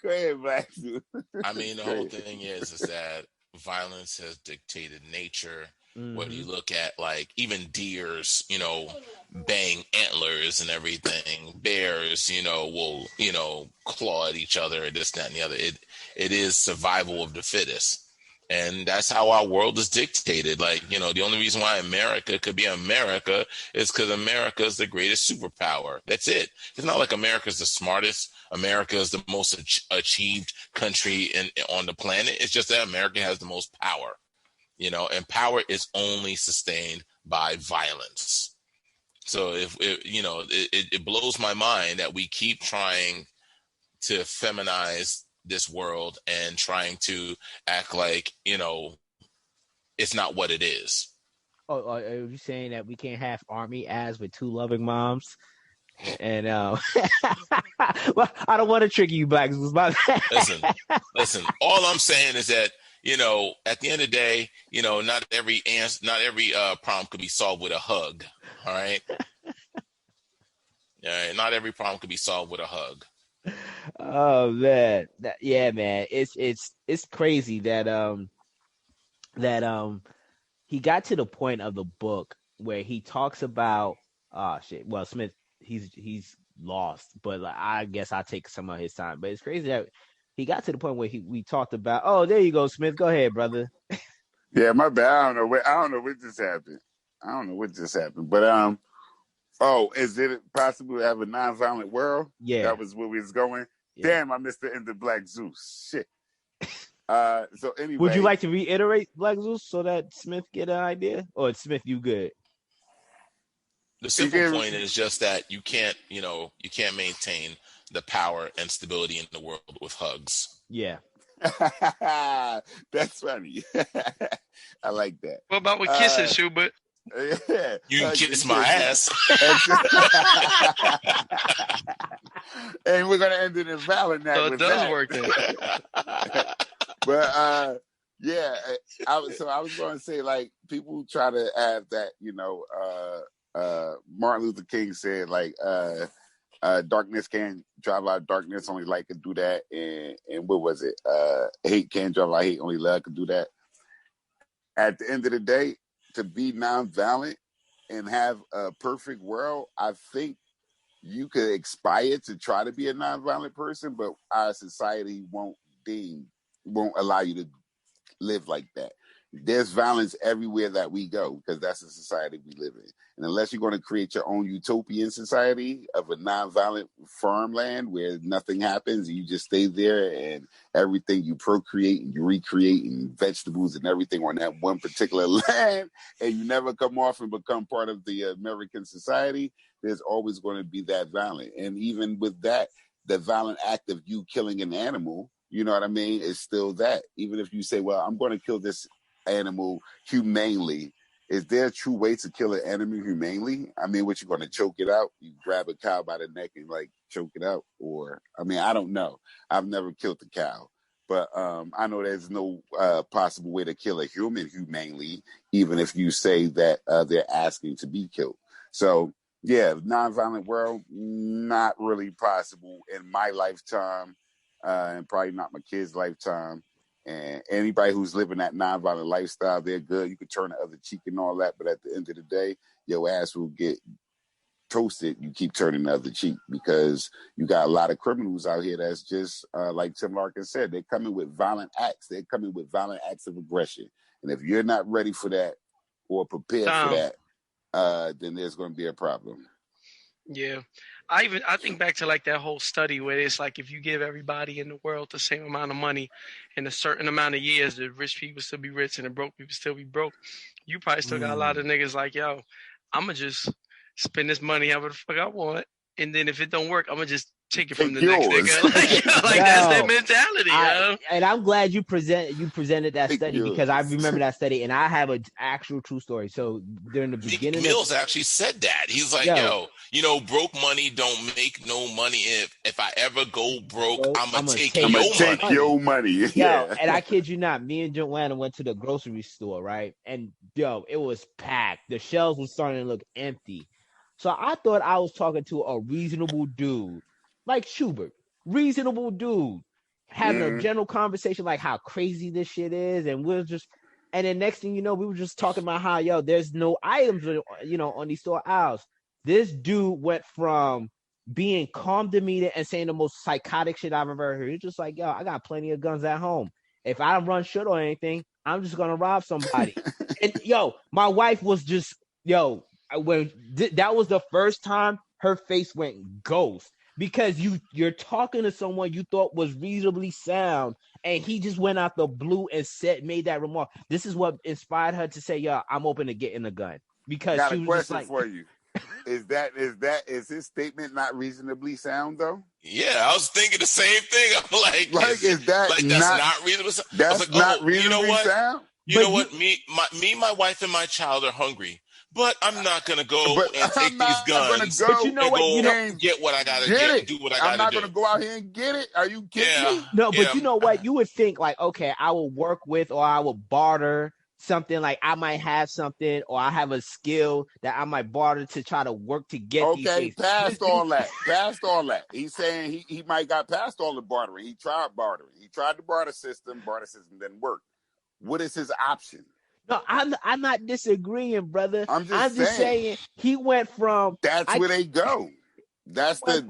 Go ahead, Black dude. I mean, the whole thing is that violence has dictated nature. When you look at like even deers, bang antlers and everything. Bears, will, claw at each other and this, that, and the other. It is survival of the fittest. And that's how our world is dictated. Like, the only reason why America could be America is because America is the greatest superpower. That's it. It's not like America's the smartest. America is the most achieved country on the planet. It's just that America has the most power, and power is only sustained by violence. So it blows my mind that we keep trying to feminize this world and trying to act like, it's not what it is. Oh, are you saying that we can't have army ass with two loving moms? And well, I don't want to trick you, Black Zeus. Listen. All I'm saying is that at the end of the day, not every problem could be solved with a hug. All right. Yeah, not every problem could be solved with a hug. Oh man, man, it's crazy that he got to the point of the book where he talks about well, Smith, he's lost, but like, I guess I'll take some of his time. But it's crazy that he got to the point where we talked about. Oh, there you go, Smith. Go ahead, brother. Yeah, my bad. I don't know what just happened. But oh, is it possible to have a non-violent world? Yeah, that was where we was going. Yeah. Damn, I missed the end of Black Zeus. Shit. So anyway, would you like to reiterate Black Zeus so that Smith get an idea, or Smith, you good? The simple point is just that you can't maintain the power and stability in the world with hugs. Yeah. That's funny. I like that. What about with kisses, Schubert? Yeah. You can kiss my ass. And we're gonna end it in violent now. So it does work then. But yeah, I was going to say, like, people try to have that, Martin Luther King said, like, darkness can't drive out darkness, only light can do that. And what was it? Hate can't drive out hate, only love can do that. At the end of the day, to be nonviolent and have a perfect world, I think you could aspire to try to be a nonviolent person, but our society won't allow you to live like that. There's violence everywhere that we go because that's the society we live in. And unless you're going to create your own utopian society of a nonviolent farmland where nothing happens, you just stay there and everything you procreate and you recreate and vegetables and everything on that one particular land, and you never come off and become part of the American society, there's always going to be that violent. And even with that, the violent act of you killing an animal, you know what I mean, is still that. Even if you say, well, I'm going to kill this animal humanely, is there a true way to kill an animal humanely? I mean, what, you going to choke it out? You grab a cow by the neck and like choke it out? Or, I mean, I don't know. I've never killed a cow, but I know there's no possible way to kill a human humanely, even if you say that they're asking to be killed. So yeah, nonviolent world, not really possible in my lifetime, and probably not my kids' lifetime. And anybody who's living that nonviolent lifestyle, they're good. You can turn the other cheek and all that, but at the end of the day, your ass will get toasted. You keep turning the other cheek because you got a lot of criminals out here that's just like Tim Larkin said, they're coming with violent acts. They're coming with violent acts of aggression. And if you're not ready for that or prepared for that, then there's going to be a problem. Yeah. I think back to like that whole study where it's like if you give everybody in the world the same amount of money in a certain amount of years, the rich people still be rich and the broke people still be broke. You probably still got a lot of niggas like, yo, I'm going to just spend this money however the fuck I want. And then if it don't work, I'm going to just take it from the next nigga. Like that's their mentality, yo. And I'm glad you presented that study because I remember that study and I have an actual true story. So during the beginning, Mills actually said that. He's like, yo, broke money don't make no money. If I ever go broke, I'm gonna take your money. Yeah. And I kid you not, me and Joanna went to the grocery store, right? And it was packed. The shelves were starting to look empty. So I thought I was talking to a reasonable dude. Like Schubert, reasonable dude, having a general conversation like how crazy this shit is, and we're just And then next thing you know, we were just talking about how, yo, there's no items, on these store aisles. This dude went from being calm demeanor and saying the most psychotic shit I've ever heard. He's just like, yo, I got plenty of guns at home. If I run shit or anything, I'm just gonna rob somebody. And yo, my wife was just, that was the first time her face went ghost, because you're talking to someone you thought was reasonably sound, and he just went out the blue and made that remark. This is what inspired her to say, "Yo, I'm open to getting a gun." Because got she a was question just like, for you. Is his statement not reasonably sound though? Yeah, I was thinking the same thing. I'm like, is that like that's not reasonable? That's like, not reasonably sound. You know what? Me, my wife, and my child are hungry, but I'm not gonna go and take these guns. But you know what? Get what I gotta get. Do what I gotta do. I'm not gonna go out here and get it. Are you kidding me? No, but you know what? You would think like, okay, I will work with, or I will barter something. Like I might have something, or I have a skill that I might barter to try to work to get these things. Past all that. He's saying he might got past all the bartering. He tried bartering. He tried the barter system. Barter system didn't work. What is his option? No, I'm not disagreeing, brother. I'm just saying he went from. That's where they go. That's the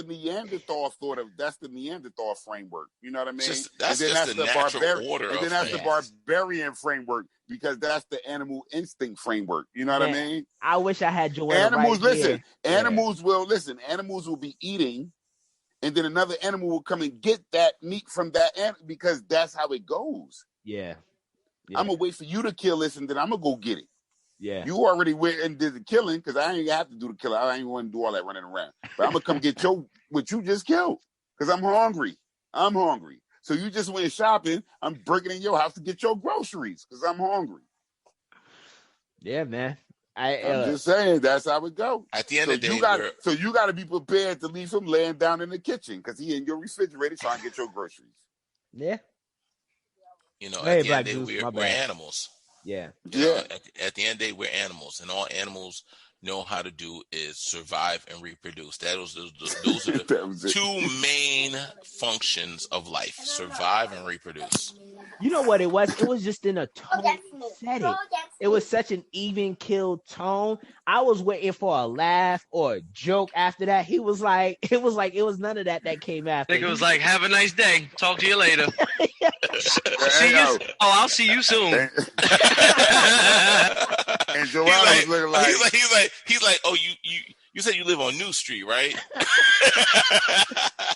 Neanderthal that's the Neanderthal framework. You know what I mean? That's the natural order. And then that's the barbarian framework, because that's the animal instinct framework. You know what I mean? I wish I had Joanna. Animals will be eating, and then another animal will come and get that meat from that animal, because that's how it goes. Yeah. I'm gonna wait for you to kill this, and then I'm gonna go get it. Yeah. You already went and did the killing, because I ain't have to do the killing. I ain't want to do all that running around. But I'm gonna come get what you just killed, because I'm hungry. So you just went shopping. I'm breaking in your house to get your groceries because I'm hungry. Yeah, man. I'm just saying that's how it go. At the end of the day, you got to be prepared to leave him laying down in the kitchen because he in your refrigerator trying to get your groceries. Yeah. You know, at the end of the day, we're animals. Yeah. At the end of the day, we're animals, and all animals know how to do is survive and reproduce. Those are the two main functions of life: survive and reproduce. You know what it was? It was just in a tone setting. It was such an even killed tone. I was waiting for a laugh or a joke after that. It was none of that came after. It was like, have a nice day. Talk to you later. I'll see you soon. And Joanna was looking like he's like, oh, you said you live on New Street, right?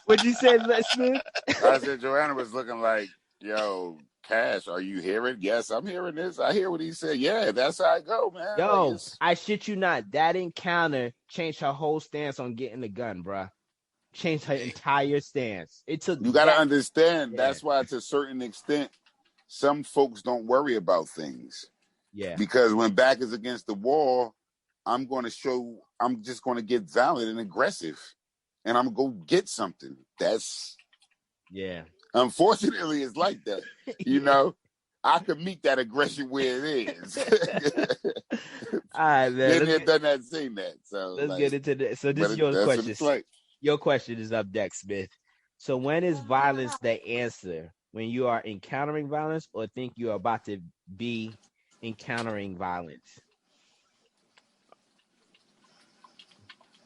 What'd you say, Smith? I said Joanna was looking like, yo, Cash, are you hearing? Yes, I'm hearing this. I hear what he said. Yeah, that's how I go, man. Yo, I shit you not. That encounter changed her whole stance on getting the gun, bruh. Changed her entire stance. It took. You gotta understand. Yeah. That's why, to a certain extent, some folks don't worry about things. Yeah. Because when back is against the wall, I'm just going to get violent and aggressive, and I'm going to go get something. That's. Yeah. Unfortunately, it's like that. You know, I could meet that aggression where it is. All right, man. Been there, done that, seen that. So let's get into that. So this is your question. Like. Your question is up next, Smith. So when is violence the answer? When you are encountering violence, or think you are about to be encountering violence?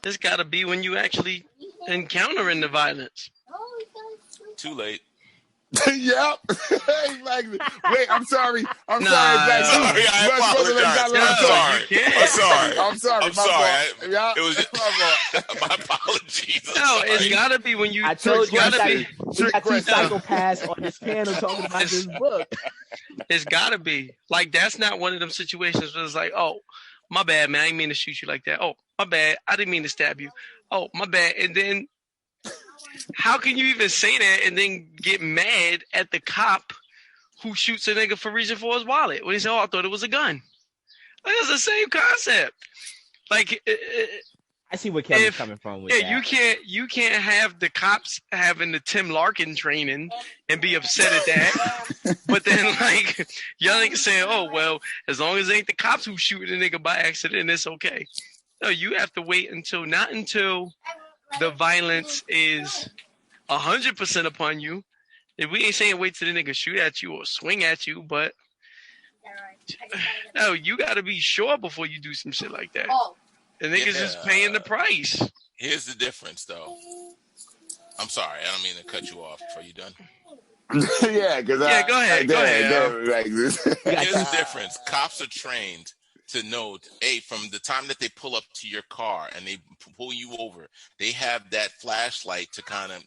It's got to be when you actually encountering the violence. Too late. Yep. Exactly. Wait, I'm sorry. I'm sorry. Exactly. I'm sorry. It was my apologies. No, it's gotta be when you. I told you, we got two psychopaths on this panel talking about this book. It's gotta be like that's not one of them situations where it's like, oh, my bad, man. I didn't mean to shoot you like that. Oh, my bad. I didn't mean to stab you. Oh, my bad. And then. How can you even say that and then get mad at the cop who shoots a nigga for reaching for his wallet when he said, "Oh, I thought it was a gun"? Like, it's the same concept. Like, I see where Kevin's coming from with that. You can't have the cops having the Tim Larkin training and be upset at that, but then like y'all niggas saying, "Oh well, as long as it ain't the cops who shoot a nigga by accident, it's okay." No, you have to wait until the violence is 100% upon you. If we ain't saying wait till the nigga shoot at you or swing at you, but No, you got to be sure before you do some shit like that. The niggas is paying the price. Here's the difference, though. I'm sorry, I don't mean to cut you off. Are you done? Yeah, because go ahead. Go ahead. Here's the difference. Cops are trained to know, from the time that they pull up to your car and they pull you over, they have that flashlight to kind of,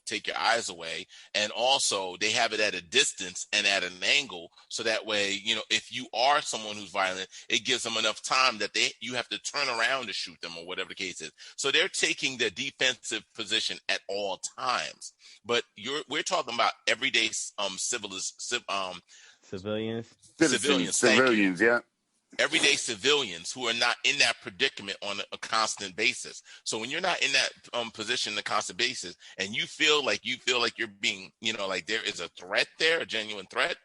take your eyes away. And also they have it at a distance and at an angle. So that way, if you are someone who's violent, it gives them enough time that you have to turn around to shoot them or whatever the case is. So they're taking the defensive position at all times. But we're talking about everyday civilians. Civilians, yeah. Everyday civilians who are not in that predicament on a constant basis. So when you're not in that position on a constant basis, and you feel like you're being, like there is a threat there, a genuine threat,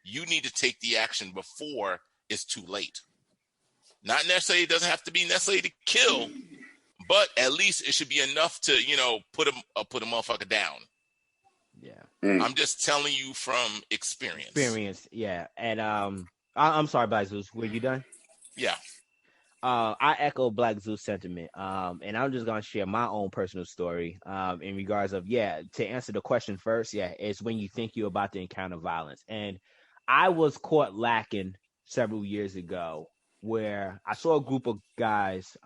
you need to take the action before it's too late. Not necessarily, it doesn't have to be necessarily to kill, but at least it should be enough to, put a motherfucker down. Yeah. I'm just telling you from experience. Yeah. And I'm sorry, Black Zeus. Were you done? Yeah. I echo Black Zeus sentiment. And I'm just gonna share my own personal story. In regards of to answer the question first. Yeah, it's when you think you're about to encounter violence. And I was caught lacking several years ago, where I saw a group of guys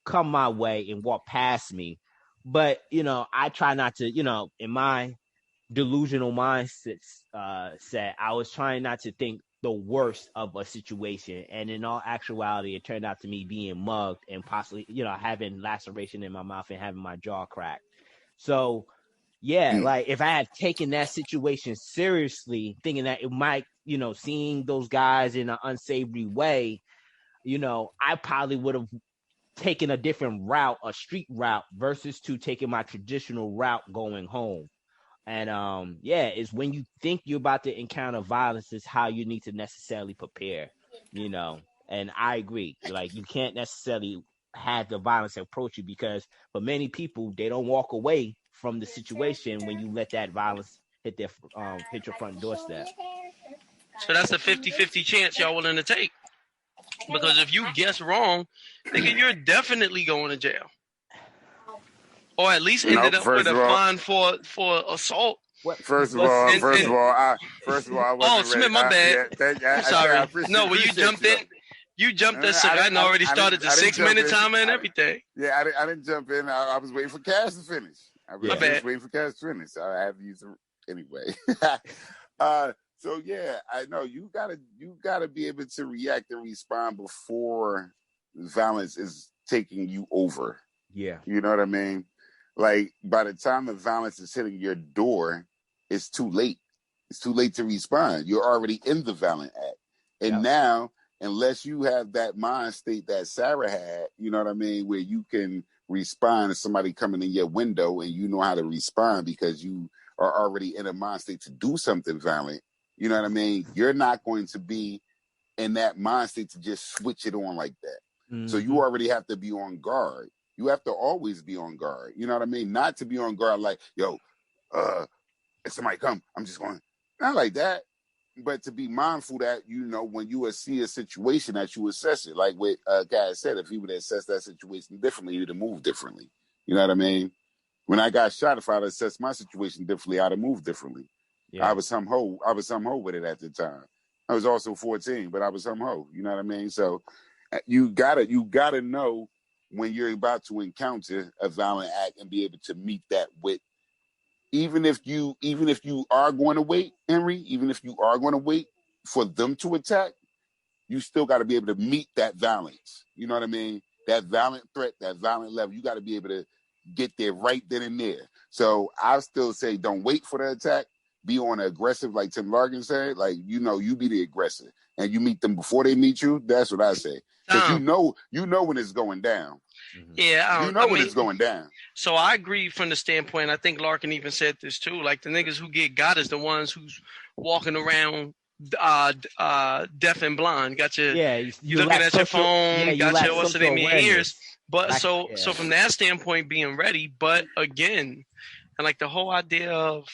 come my way and walk past me, but I try not to. In my delusional mindset, I was trying not to think the worst of a situation, and in all actuality, it turned out to me being mugged and possibly, having laceration in my mouth and having my jaw cracked. So, like if I had taken that situation seriously, thinking that it might, seeing those guys in an unsavory way, I probably would have taken a different route, a street route, versus to taking my traditional route going home. And it's when you think you're about to encounter violence is how you need to necessarily prepare, and I agree. Like, you can't necessarily have the violence approach you, because for many people, they don't walk away from the situation when you let that violence hit your front doorstep. So that's a 50-50 chance y'all willing to take. Because if you guess wrong, nigga, you're definitely going to jail. Or at least ended up with a fine for assault. First of all, I wasn't oh, Smith, ready. my bad. I'm sorry. When you jumped in, you jumped in and already started the 6 minute timer and everything. Yeah, I didn't jump in. I was waiting for Cash to finish. I was waiting for Cash to finish. I have to use it anyway. So I know you gotta be able to react and respond before violence is taking you over. Yeah, you know what I mean. Like, by the time the violence is hitting your door, it's too late. It's too late to respond. You're already in the violent act. And now, unless you have that mind state that Sarah had, you know what I mean, where you can respond to somebody coming in your window and you know how to respond because you are already in a mind state to do something violent, you know what I mean? You're not going to be in that mind state to just switch it on like that. Mm-hmm. So you already have to be on guard. You have to always be on guard. You know what I mean? Not to be on guard like, if somebody come, I'm just going, not like that. But to be mindful that, when you see a situation that you assess it. Like what Guy said, if he would assess that situation differently, he would have moved differently. You know what I mean? When I got shot, if I'd assessed my situation differently, I'd have moved differently. Yeah. I was some hoe with it at the time. I was also 14, but I was some hoe. You know what I mean? So you gotta know when you're about to encounter a violent act and be able to meet that with, even if you are going to wait, Henry, even if you are going to wait for them to attack, you still got to be able to meet that violence. You know what I mean? That violent threat, that violent level, you got to be able to get there right then and there. So I still say don't wait for the attack. Be on aggressive, like Tim Larkin said. Like, you be the aggressor. And you meet them before they meet you. That's what I say. Because you know when it's going down. Yeah, when it's going down. So I agree from the standpoint. I think Larkin even said this too. Like, the niggas who get got is the ones who's walking around deaf and blind. Got your you looking at your phone. Got your what's the name in your ears. But so from that standpoint, being ready. But again, and like the whole idea of,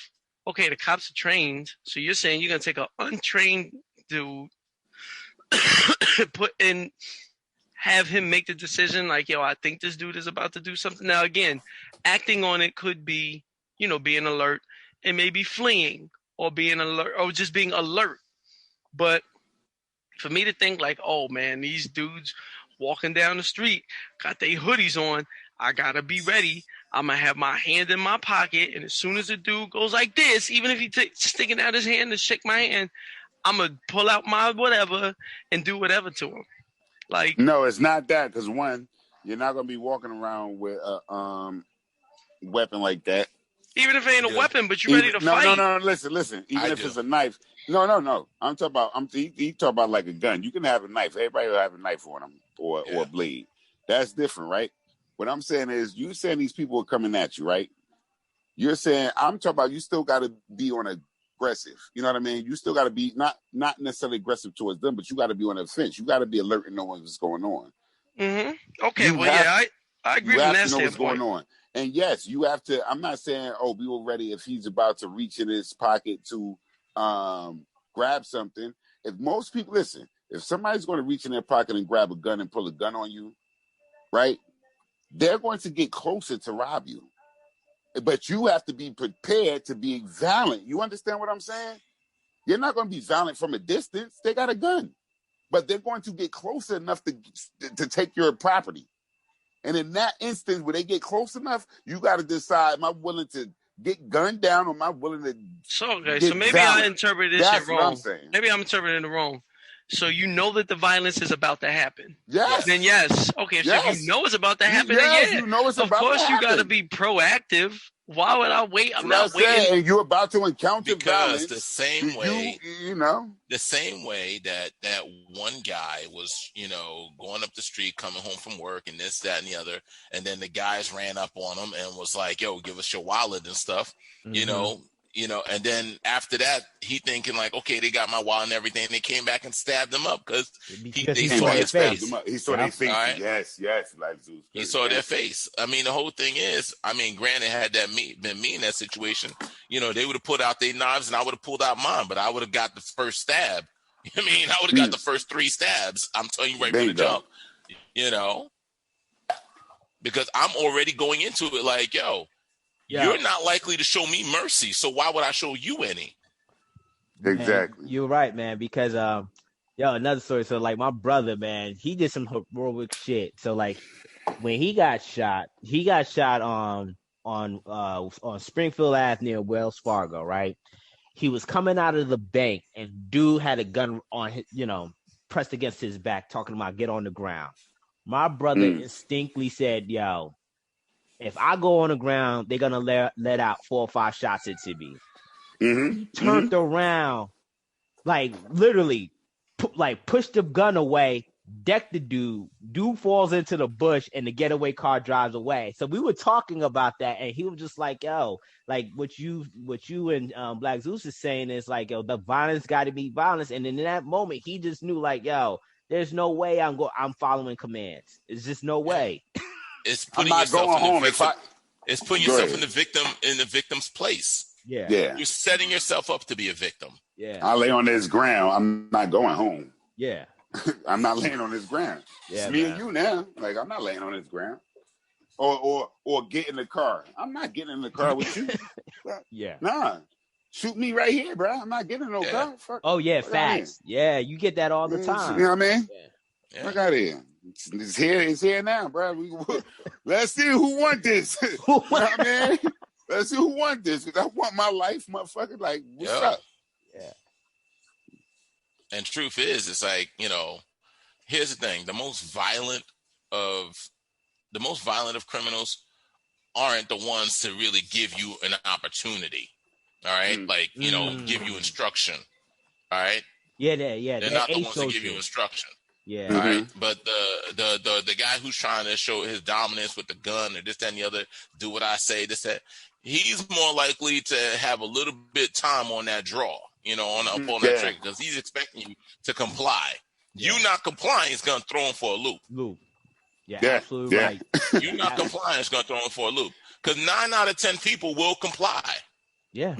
okay, the cops are trained. So you're saying you're gonna take an untrained dude have him make the decision like, yo, I think this dude is about to do something. Now, again, acting on it could be, being alert and maybe fleeing or being alert or just being alert. But for me to think like, oh, man, these dudes walking down the street got their hoodies on, I got to be ready. I'm going to have my hand in my pocket, and as soon as the dude goes like this, even if he's sticking out his hand to shake my hand, I'm going to pull out my whatever and do whatever to him. Like, no, it's not that, because one, you're not going to be walking around with a weapon like that. Even if it ain't a weapon, but you're ready to fight. No, listen. Even if it's a knife. No. I'm talking about, he talking about like a gun. You can have a knife. Everybody will have a knife on them or a blade. That's different, right? What I'm saying is, you saying these people are coming at you, right? You're saying, I'm talking about you still got to be on aggressive. You know what I mean? You still got to be not necessarily aggressive towards them, but you got to be on the fence. You got to be alert and know what's going on. Mm-hmm. Okay, I agree with that standpoint. You have to know what's going on. And yes, you have to. I'm not saying, be ready if he's about to reach in his pocket to grab something. If most people, listen, if somebody's going to reach in their pocket and grab a gun and pull a gun on you, right? They're going to get closer to rob you. But you have to be prepared to be violent. You understand what I'm saying? You're not going to be violent from a distance. They got a gun. But they're going to get closer enough to take your property. And in that instance, when they get close enough, you got to decide, am I willing to get gunned down or am I willing to So maybe violent? I interpreted this shit wrong. Maybe I'm interpreting it wrong. So you know that the violence is about to happen. Yes. Then yes. Okay, so if you know it's about to happen, yes, then you know it's of about course to you happen. got to be proactive. Why would I wait? I'm not waiting. And you're about to encounter violence. The same way, the same way that one guy was, going up the street, coming home from work and this, that, and the other. And then the guys ran up on him and was like, yo, give us your wallet and stuff, and then after that, he thinking like, okay, they got my wallet and everything. And they came back and stabbed him up because they saw his face. He saw their face. Right? Yes, like Zeus. He saw their face. I mean, the whole thing is, granted, had that been me in that situation, they would have put out their knives and I would have pulled out mine, but I would have got the first stab. I would have got the first 3 stabs. I'm telling you right from the jump, because I'm already going into it like, yo, you're not likely to show me mercy, so why would I show you any? Exactly. Man, you're right, man, because another story. So like my brother, man, he did some heroic shit. So like when he got shot on Springfield Ave near Wells Fargo, right? He was coming out of the bank and dude had a gun on his, pressed against his back, talking about get on the ground. My brother instinctively said, yo, if I go on the ground, they're gonna let out 4 or 5 shots into me. He turned around, like literally, pushed the gun away, decked the dude. Dude falls into the bush, and the getaway car drives away. So we were talking about that, and he was just like, "Yo, like what you and Black Zeus is saying is like, yo, the violence got to be violence." And in that moment, he just knew, like, yo, there's no way I'm following commands. It's just no way. It's putting yourself in the victim's place. Yeah. You're setting yourself up to be a victim. Yeah. I lay on this ground. I'm not going home. Yeah. I'm not laying on this ground. Yeah, it's me and you now. Like, I'm not laying on this ground. Or get in the car. I'm not getting in the car with you. Yeah. Nah. Shoot me right here, bro. I'm not getting in no car. Fuck. Oh yeah, facts. Yeah, you get that all the time. You know what I mean? Yeah. Fuck out of here. It's here now, bro. Let's see who want this. You know what I mean? Let's see who want this, because I want my life, motherfucker. Like, what's up? Yeah. And truth is, it's like, here's the thing: the most violent of criminals aren't the ones to really give you an opportunity. All right, give you instruction. All right. Yeah, they're not the ones to give you instruction. Yeah. All right. But the guy who's trying to show his dominance with the gun or this, that, and the other, do what I say, this, that, he's more likely to have a little bit time on that draw, on that trigger, because he's expecting you to comply. You not complying is going to throw him for a loop. Yeah, absolutely right. You not complying is going to throw him for a loop, because 9 out of 10 people will comply. Yeah.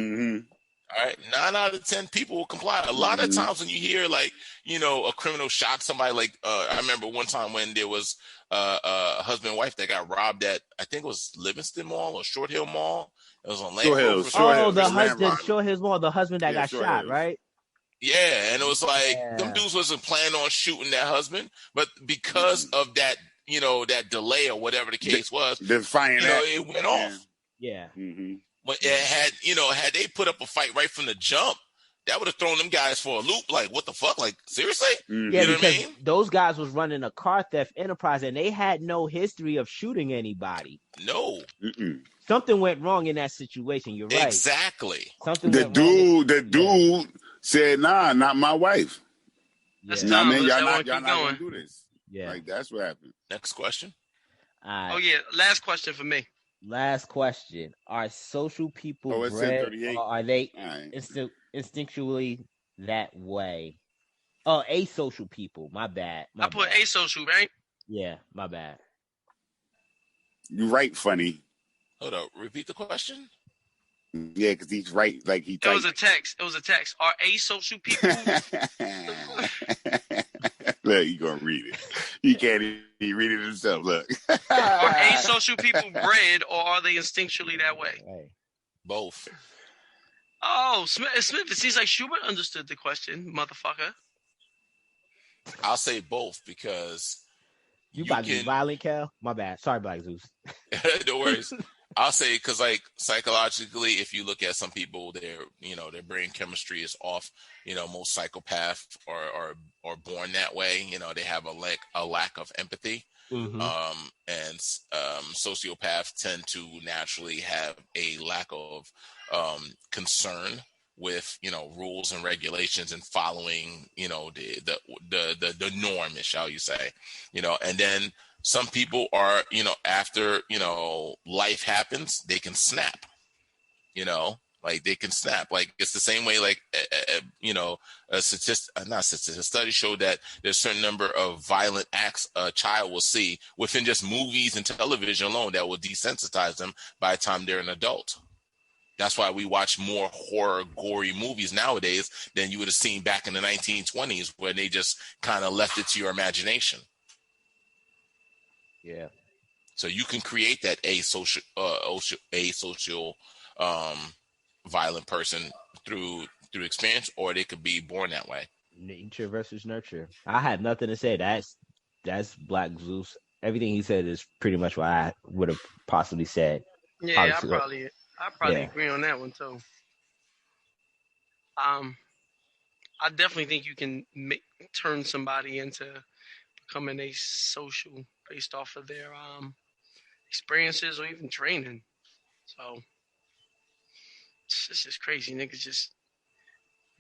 All right, 9 out of 10 people will comply. A lot of times when you hear like, a criminal shot somebody, like I remember one time when there was a husband and wife that got robbed at, I think it was Livingston Mall or Short Hill Mall. It was on Land Rover. The husband, Short Hills Mall, the husband that got shot, right? Yeah, and it was like them dudes wasn't planning on shooting that husband, but because of that, that delay or whatever the case was, it went off. Yeah. Mm-hmm. But it had they put up a fight right from the jump, that would have thrown them guys for a loop. Like, what the fuck? Like, seriously? Mm-hmm. Yeah, because those guys was running a car theft enterprise, and they had no history of shooting anybody. No. Something went wrong in that situation. You're right. Exactly. The dude said, "Nah, not my wife." That's Y'all not gonna do this. Yeah, like that's what happened. Next question. Oh yeah, last question for me. Last question: are social people bred, or are they instinctually that way? Oh, asocial people. My bad. I put asocial, right? Yeah, my bad. You right, funny. Hold up. Repeat the question. Yeah, because he's right. Like he. It was a text. Are asocial people? Look, you gonna read it. He can't even read it himself. Look. Are asocial people bred, or are they instinctually that way? Right. Both. Oh, Smith. It seems like Schubert understood the question, motherfucker. I'll say both because you about to be violent, Cal. My bad. Sorry, Black Zeus. No worries. I'll say because, like, psychologically, if you look at some people, their brain chemistry is off. Most psychopaths are born that way. They have a lack of empathy. Mm-hmm. And sociopaths tend to naturally have a lack of concern with rules and regulations and following the norm, shall you say, and then some people are after life happens, they can snap, like they can snap. Like it's the same way, like a study showed that there's a certain number of violent acts a child will see within just movies and television alone that will desensitize them by the time they're an adult. That's why we watch more horror, gory movies nowadays than you would have seen back in the 1920s, where they just kind of left it to your imagination. Yeah. So you can create that asocial violent person through experience, or they could be born that way. Nature versus nurture. I have nothing to say. That's Black Zeus. Everything he said is pretty much what I would have possibly said. Yeah, I probably agree on that one too. I definitely think you can turn somebody into becoming asocial based off of their experiences or even training. So it's just crazy. Niggas just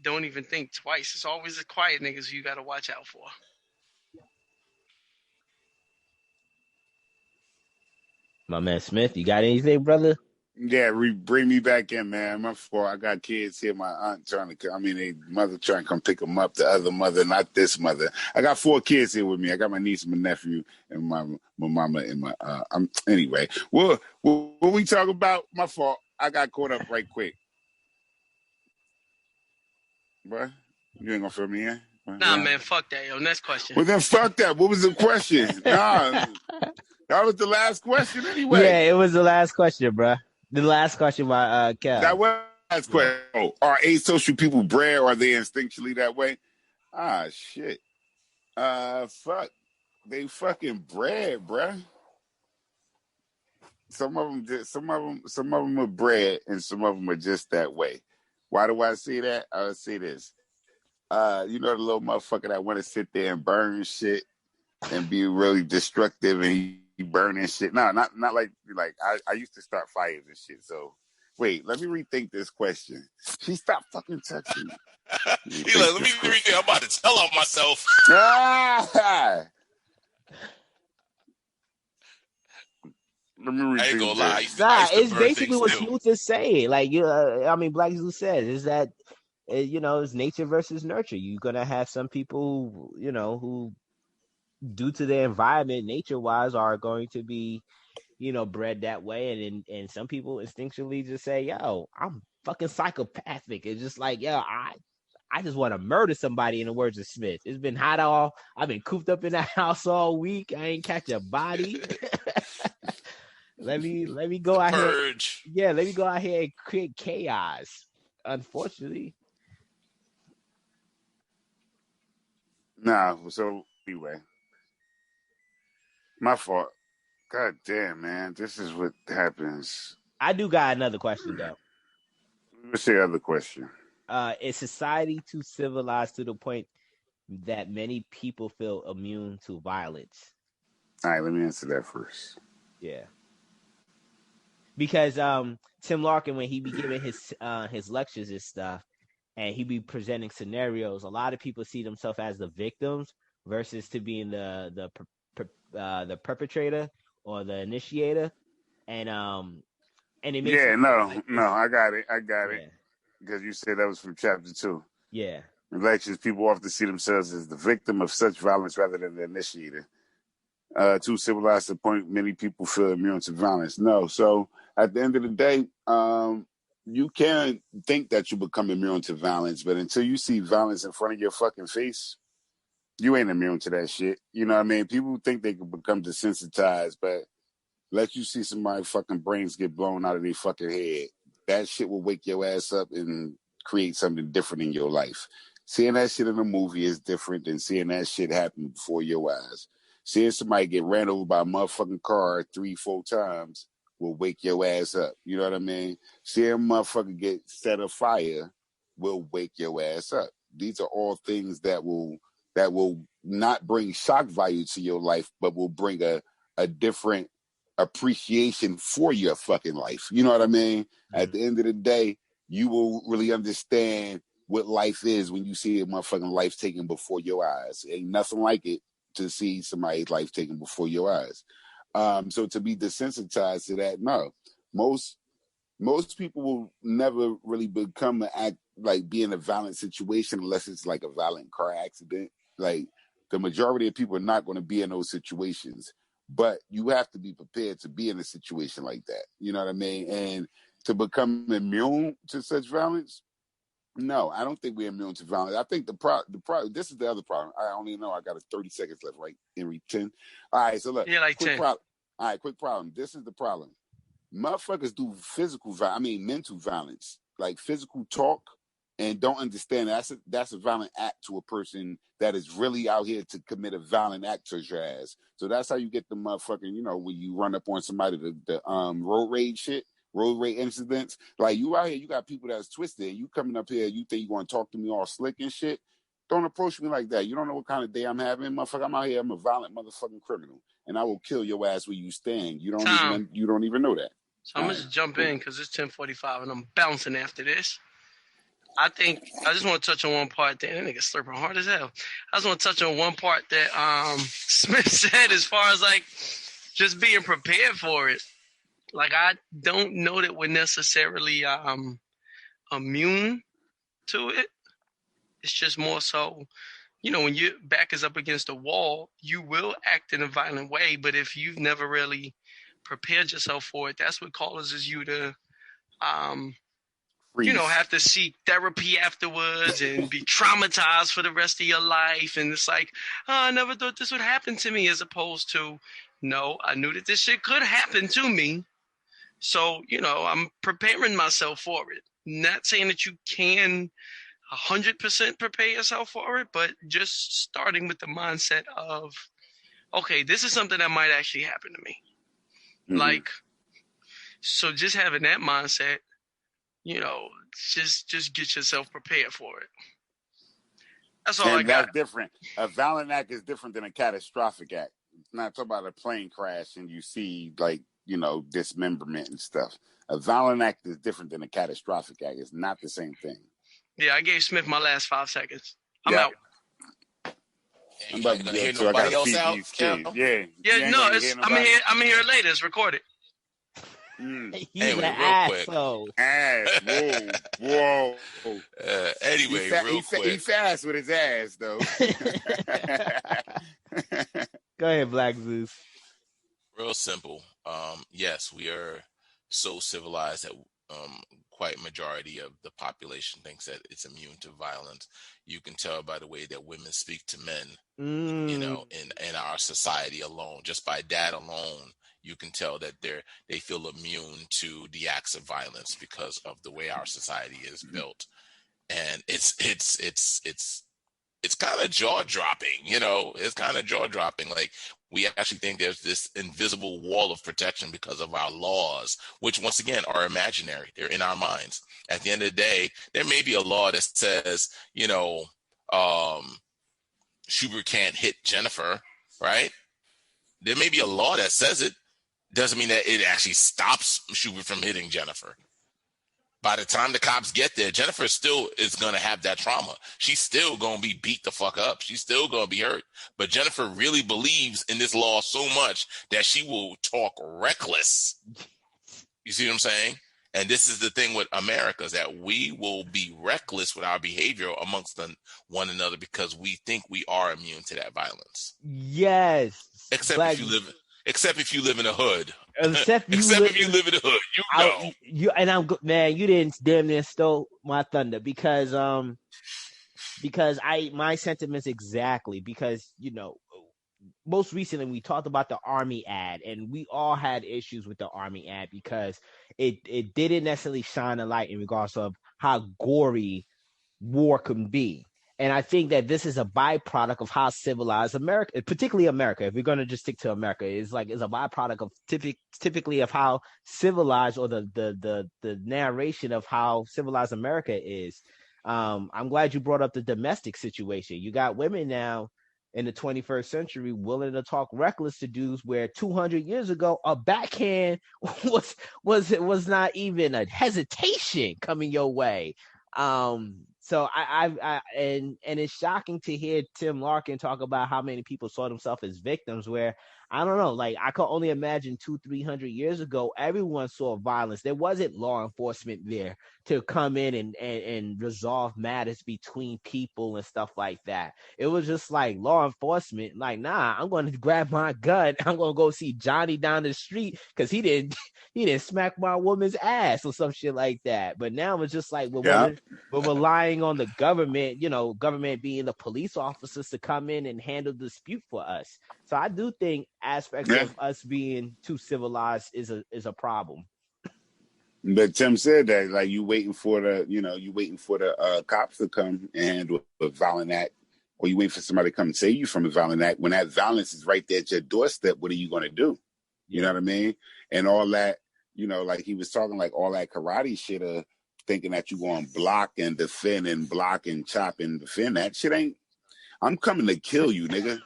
don't even think twice. It's always the quiet niggas you got to watch out for. My man Smith, you got anything, brother? Yeah, bring me back in, man. My fault. I got kids here. My aunt their mother trying to come pick them up. The other mother, not this mother. I got 4 kids here with me. I got my niece, my nephew, and my mama and my. Anyway, well, when we talk about my fault, I got caught up right quick. What? You ain't gonna fill me in? Nah, man, fuck that, yo. Next question. Well, then fuck that. What was the question? Nah, that was the last question anyway. Yeah, it was the last question, bruh. The last question by Cal. That was the last question. Oh, are asocial people bred, or are they instinctually that way? Ah, shit. Fuck. They fucking bred, bruh. Some of them are bred, and some of them are just that way. Why do I say that? I say this. The little motherfucker that want to sit there and burn shit and be really destructive and he burning shit. No, not like I used to start fires and shit. So wait, let me rethink this question. She stopped fucking touching me. Let me rethink. I'm about to tell on myself. Let me rethink. I ain't gonna lie. It's basically what Smooth is saying. Like Black Zeus says is that it's nature versus nurture. You're gonna have some people who due to their environment, nature-wise, are going to be, bred that way, and some people instinctually just say, yo, I'm fucking psychopathic. It's just like, yo, I just want to murder somebody, in the words of Smith. It's been hot I've been cooped up in the house all week. I ain't catch a body. Let me go out Purge. here. Yeah, let me go out here and create chaos. Unfortunately. Nah, so anyway. My fault. God damn, man. This is what happens. I do got another question, though. What's the other question? Is society too civilized to the point that many people feel immune to violence? All right, let me answer that first. Yeah. Because Tim Larkin, when he be giving his lectures and stuff, and he be presenting scenarios, a lot of people see themselves as the victims versus to being the perpetrator or the initiator, and it makes I got it because you said that was from chapter 2. Yeah. In lectures, people often see themselves as the victim of such violence rather than the initiator. Too civilized to the point many people feel immune to violence. No, so at the end of the day, you can think that you become immune to violence, but until you see violence in front of your fucking face, you ain't immune to that shit. You know what I mean? People think they can become desensitized, but let you see somebody fucking brains get blown out of their fucking head. That shit will wake your ass up and create something different in your life. Seeing that shit in a movie is different than seeing that shit happen before your eyes. Seeing somebody get ran over by a motherfucking car 3-4 times will wake your ass up. You know what I mean? Seeing a motherfucker get set afire will wake your ass up. These are all things that will not bring shock value to your life, but will bring a different appreciation for your fucking life. You know what I mean? Mm-hmm. At the end of the day, you will really understand what life is when you see a motherfucking life taken before your eyes. Ain't nothing like it to see somebody's life taken before your eyes. So to be desensitized to that, no. Most people will never really become be in a violent situation unless it's like a violent car accident. Like the majority of people are not going to be in those situations, but you have to be prepared to be in a situation like that. You know what I mean? And to become immune to such violence, no, I don't think we're immune to violence. I think the problem. This is the other problem. I only know I got 30 seconds left, right? In 10. All right, so look. Yeah, like 10. All right, quick problem. This is the problem. Motherfuckers do mental violence, like physical talk, and don't understand that's a violent act to a person that is really out here to commit a violent act to your ass. So that's how you get the motherfucking, when you run up on somebody, the road rage incidents. Like you out here, you got people that's twisted, and you coming up here, you think you want to talk to me all slick and shit. Don't approach me like that. You don't know what kind of day I'm having, motherfucker. I'm out here, I'm a violent motherfucking criminal, and I will kill your ass where you stand. You don't even know that. So I'm gonna just jump in because it's 10:45 and I'm bouncing after this. I think I just want to touch on one part there. That nigga slurping hard as hell. I just want to touch on one part that Smith said as far as like just being prepared for it. Like I don't know that we're necessarily immune to it. It's just more so, when your back is up against a wall, you will act in a violent way. But if you've never really prepared yourself for it, that's what causes you to have to seek therapy afterwards and be traumatized for the rest of your life. And it's like, I never thought this would happen to me, as opposed to, no, I knew that this shit could happen to me. So, I'm preparing myself for it. Not saying that you can 100% prepare yourself for it, but just starting with the mindset of, okay, this is something that might actually happen to me. Mm-hmm. Like, so just having that mindset, just get yourself prepared for it. That's all I got. That's different. A violent act is different than a catastrophic act. It's not talking about a plane crash and you see dismemberment and stuff. A violent act is different than a catastrophic act. It's not the same thing. Yeah, I gave Smith my last 5 seconds. I'm out. I'm about to hear nobody else out. Yeah. No, I'm here later. It's recorded. He's an asshole. Whoa. Anyway, real quick. He fast with his ass, though. Go ahead, Black Zeus. Real simple. yes, we are so civilized that quite majority of the population thinks that it's immune to violence. You can tell by the way that women speak to men, you know, in our society alone. Just by that alone, you can tell that they feel immune to the acts of violence because of the way our society is built. And it's kind of jaw-dropping, you know. It's kind of jaw-dropping. Like, we actually think there's this invisible wall of protection because of our laws, which, once again, are imaginary. They're in our minds. At the end of the day, there may be a law that says, you know, Schubert can't hit Jennifer, right? There may be a law that says it. Doesn't mean that it actually stops Schubert from hitting Jennifer. By the time the cops get there, Jennifer still is going to have that trauma. She's still going to be beat the fuck up. She's still going to be hurt. But Jennifer really believes in this law so much that she will talk reckless. You see what I'm saying? And this is the thing with America, is that we will be reckless with our behavior amongst one another because we think we are immune to that violence. Yes. Except if you live in a hood. Except if you live in the hood, you know. You didn't damn near stole my thunder because my sentiments exactly, because, you know, most recently we talked about the Army ad, and we all had issues with the Army ad because it didn't necessarily shine a light in regards of how gory war can be. And I think that this is a byproduct of how civilized America, particularly America, if we're going to just stick to America, is a byproduct of typically of how civilized, or the narration of how civilized America is. I'm glad you brought up the domestic situation. You got women now in the 21st century willing to talk reckless to dudes, where 200 years ago a backhand was not even a hesitation coming your way. So and it's shocking to hear Tim Larkin talk about how many people saw themselves as victims, where, I don't know, like, I could only imagine 200-300 years ago, everyone saw violence. There wasn't law enforcement there to come in and resolve matters between people and stuff like that. It was just like law enforcement, like, nah, I'm going to grab my gun. I'm going to go see Johnny down the street because he didn't smack my woman's ass or some shit like that. But now it's just like we're relying on the government, you know, government being the police officers to come in and handle the dispute for us. So I do think aspects of us being too civilized is a problem. But Tim said that, like, you waiting for the cops to come and handle a violent act, or you wait for somebody to come and save you from a violent act. When that violence is right there at your doorstep, what are you going to do? You know what I mean? And all that, you know, like he was talking, like all that karate shit of thinking that you going to block and defend and block and chop and defend. That shit ain't. I'm coming to kill you, nigga.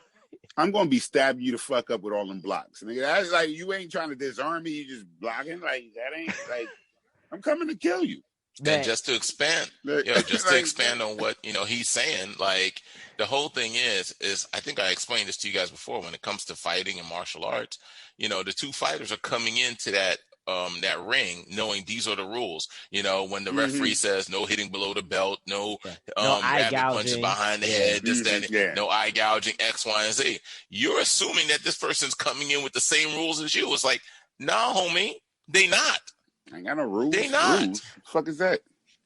I'm going to be stabbing you the fuck up with all them blocks. Nigga, that's like, you ain't trying to disarm me. You just blocking. Like, that ain't, like, I'm coming to kill you. And just to expand, to expand on what, you know, he's saying, like, the whole thing is I think I explained this to you guys before, when it comes to fighting and martial arts, you know, the two fighters are coming into that ring knowing these are the rules. You know, when the referee says no hitting below the belt, no grabbing punches behind the head, no eye gouging, X, Y, and Z. You're assuming that this person's coming in with the same rules as you. It's like, nah, homie, they not. I ain't got no rules. They not. Rules? The fuck is that?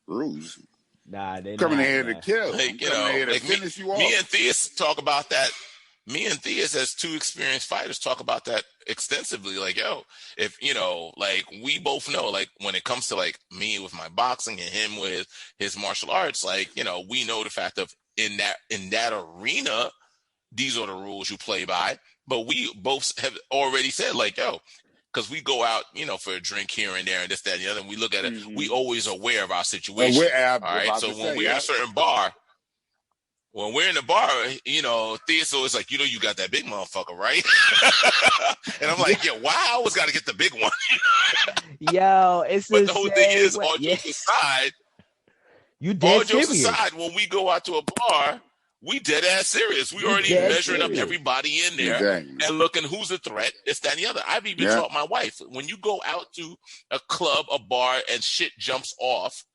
Rules? Nah, they coming not, here to kill. Like, you know, like finish you off. Me and Theus talk about that. Me and Theus, as two experienced fighters, talk about that extensively. Like, yo, if, you know, like, we both know, like, when it comes to, like, me with my boxing and him with his martial arts, like, you know, we know the fact of in that arena, these are the rules you play by. But we both have already said, like, yo, because we go out, you know, for a drink here and there and this, that, and the other, and we look at it, we always aware of our situation. All right, so when we're in a certain bar, when we're in the bar, you know, Thea's always like, you know, you got that big motherfucker, right? And I'm like, yeah, why I always got to get the big one? Yo, it's but the whole thing is, all jokes aside, when we go out to a bar, we dead ass serious. We already measuring up everybody in there and looking who's a threat, this, that, and the other. I've even taught my wife, when you go out to a club, a bar, and shit jumps off,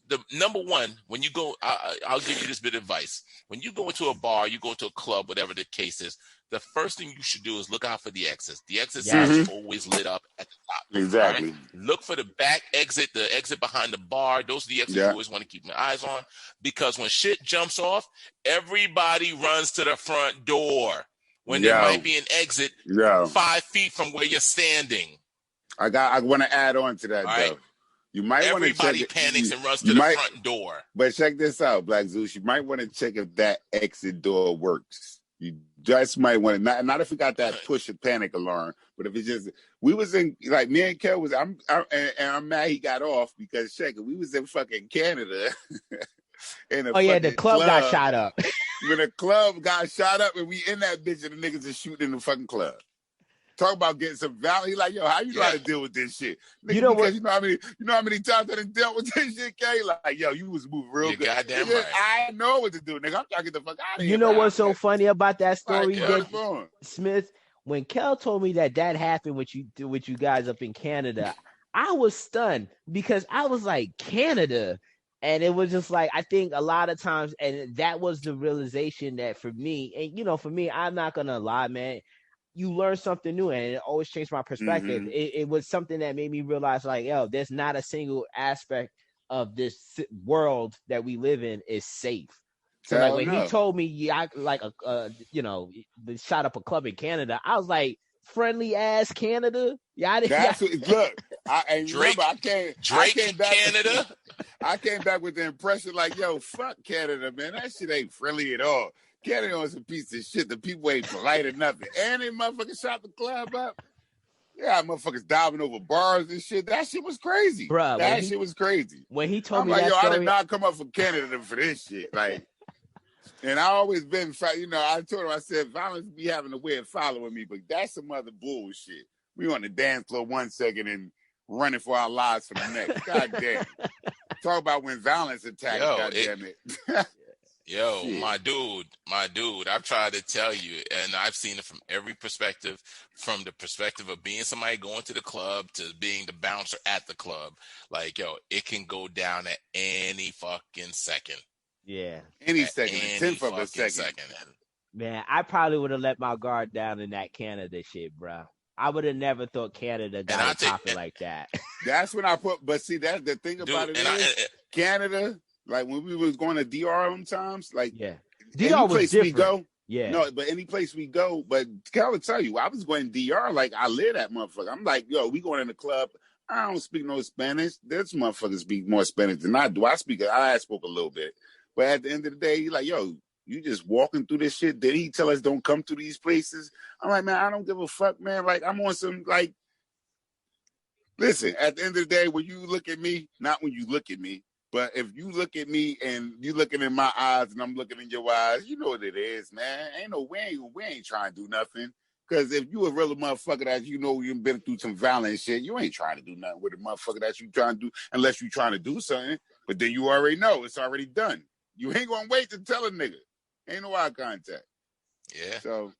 the number one, when you go, I'll give you this bit of advice. When you go into a bar, you go to a club, whatever the case is, the first thing you should do is look out for the exits. The exits are always lit up at the top. Exactly. Right? Look for the back exit, the exit behind the bar. Those are the exits you always want to keep your eyes on, because when shit jumps off, everybody runs to the front door when there might be an exit 5 feet from where you're standing. I want to add on to that, though. You might want to check. Everybody panics and runs to the front door. But check this out, Black Zeus. You might want to check if that exit door works. You just might want to, not if we got that push a panic alarm, but if it's just, we was in, like, me and Kel was, I'm mad he got off, because check it, we was in fucking Canada. The club got shot up. When the club got shot up and we in that bitch and the niggas are shooting in the fucking club. Talk about getting some value. He like, yo, how you know how to deal with this shit? Nigga, you know what? You know how many times I done dealt with this shit, K? Like, yo, you was moving real good. Goddamn right. I know what to do, nigga. I'm trying to get the fuck out of here. You know what's so funny about that story, like, Smith? When Kel told me that happened with you guys up in Canada, I was stunned, because I was like, Canada? And it was just like, I think a lot of times, and that was the realization that for me, and for me, I'm not gonna lie, man, you learn something new, and it always changed my perspective. It was something that made me realize, like, yo, there's not a single aspect of this world that we live in is safe. So like when he told me, I like they shot up a club in Canada, I was like, friendly ass Canada. Look, Drake came back, Canada. I came back with the impression like, yo, fuck Canada, man. That shit ain't friendly at all. Canada was a piece of shit. The people ain't polite or nothing. And they motherfuckers shot the club up. Yeah, motherfuckers diving over bars and shit. That shit was crazy. Bruh, that shit was crazy. When he told me like, that yo, story, I did not come up from Canada for this shit. Like, and I always been, I told him, I said, violence be having a way of following me, but that's some other bullshit. We on the dance floor 1 second and running for our lives for the next. God damn. Talk about when violence attacks, goddamn it. Yo, shit. my dude, I've tried to tell you, and I've seen it from every perspective, from the perspective of being somebody going to the club to being the bouncer at the club. Like, yo, it can go down at any fucking second. Yeah. Any second, a tenth of a second. Man, I probably would have let my guard down in that Canada shit, bro. I would have never thought Canada got a topic like that. That's when but see, that's the thing about it is, Canada, like when we was going to DR sometimes, like DR was different. We go, but any place we go, but Cal will tell you, I was going to DR, like I live that motherfucker. I'm like, yo, we going in the club. I don't speak no Spanish. This motherfuckers speak more Spanish than I do. I spoke a little bit, but at the end of the day, he's like, yo, you just walking through this shit. Did he tell us don't come to these places? I'm like, man, I don't give a fuck, man. Like, I'm on some, like, listen, at the end of the day, when you look at me, not when you look at me, but if you look at me and you looking in my eyes and I'm looking in your eyes, you know what it is, man. We ain't trying to do nothing. Because if you a real motherfucker that you've been through some violent shit, you ain't trying to do nothing with a motherfucker that you trying to do, unless you trying to do something. But then you already know it's already done. You ain't gonna wait to tell a nigga. Ain't no eye contact. Yeah. So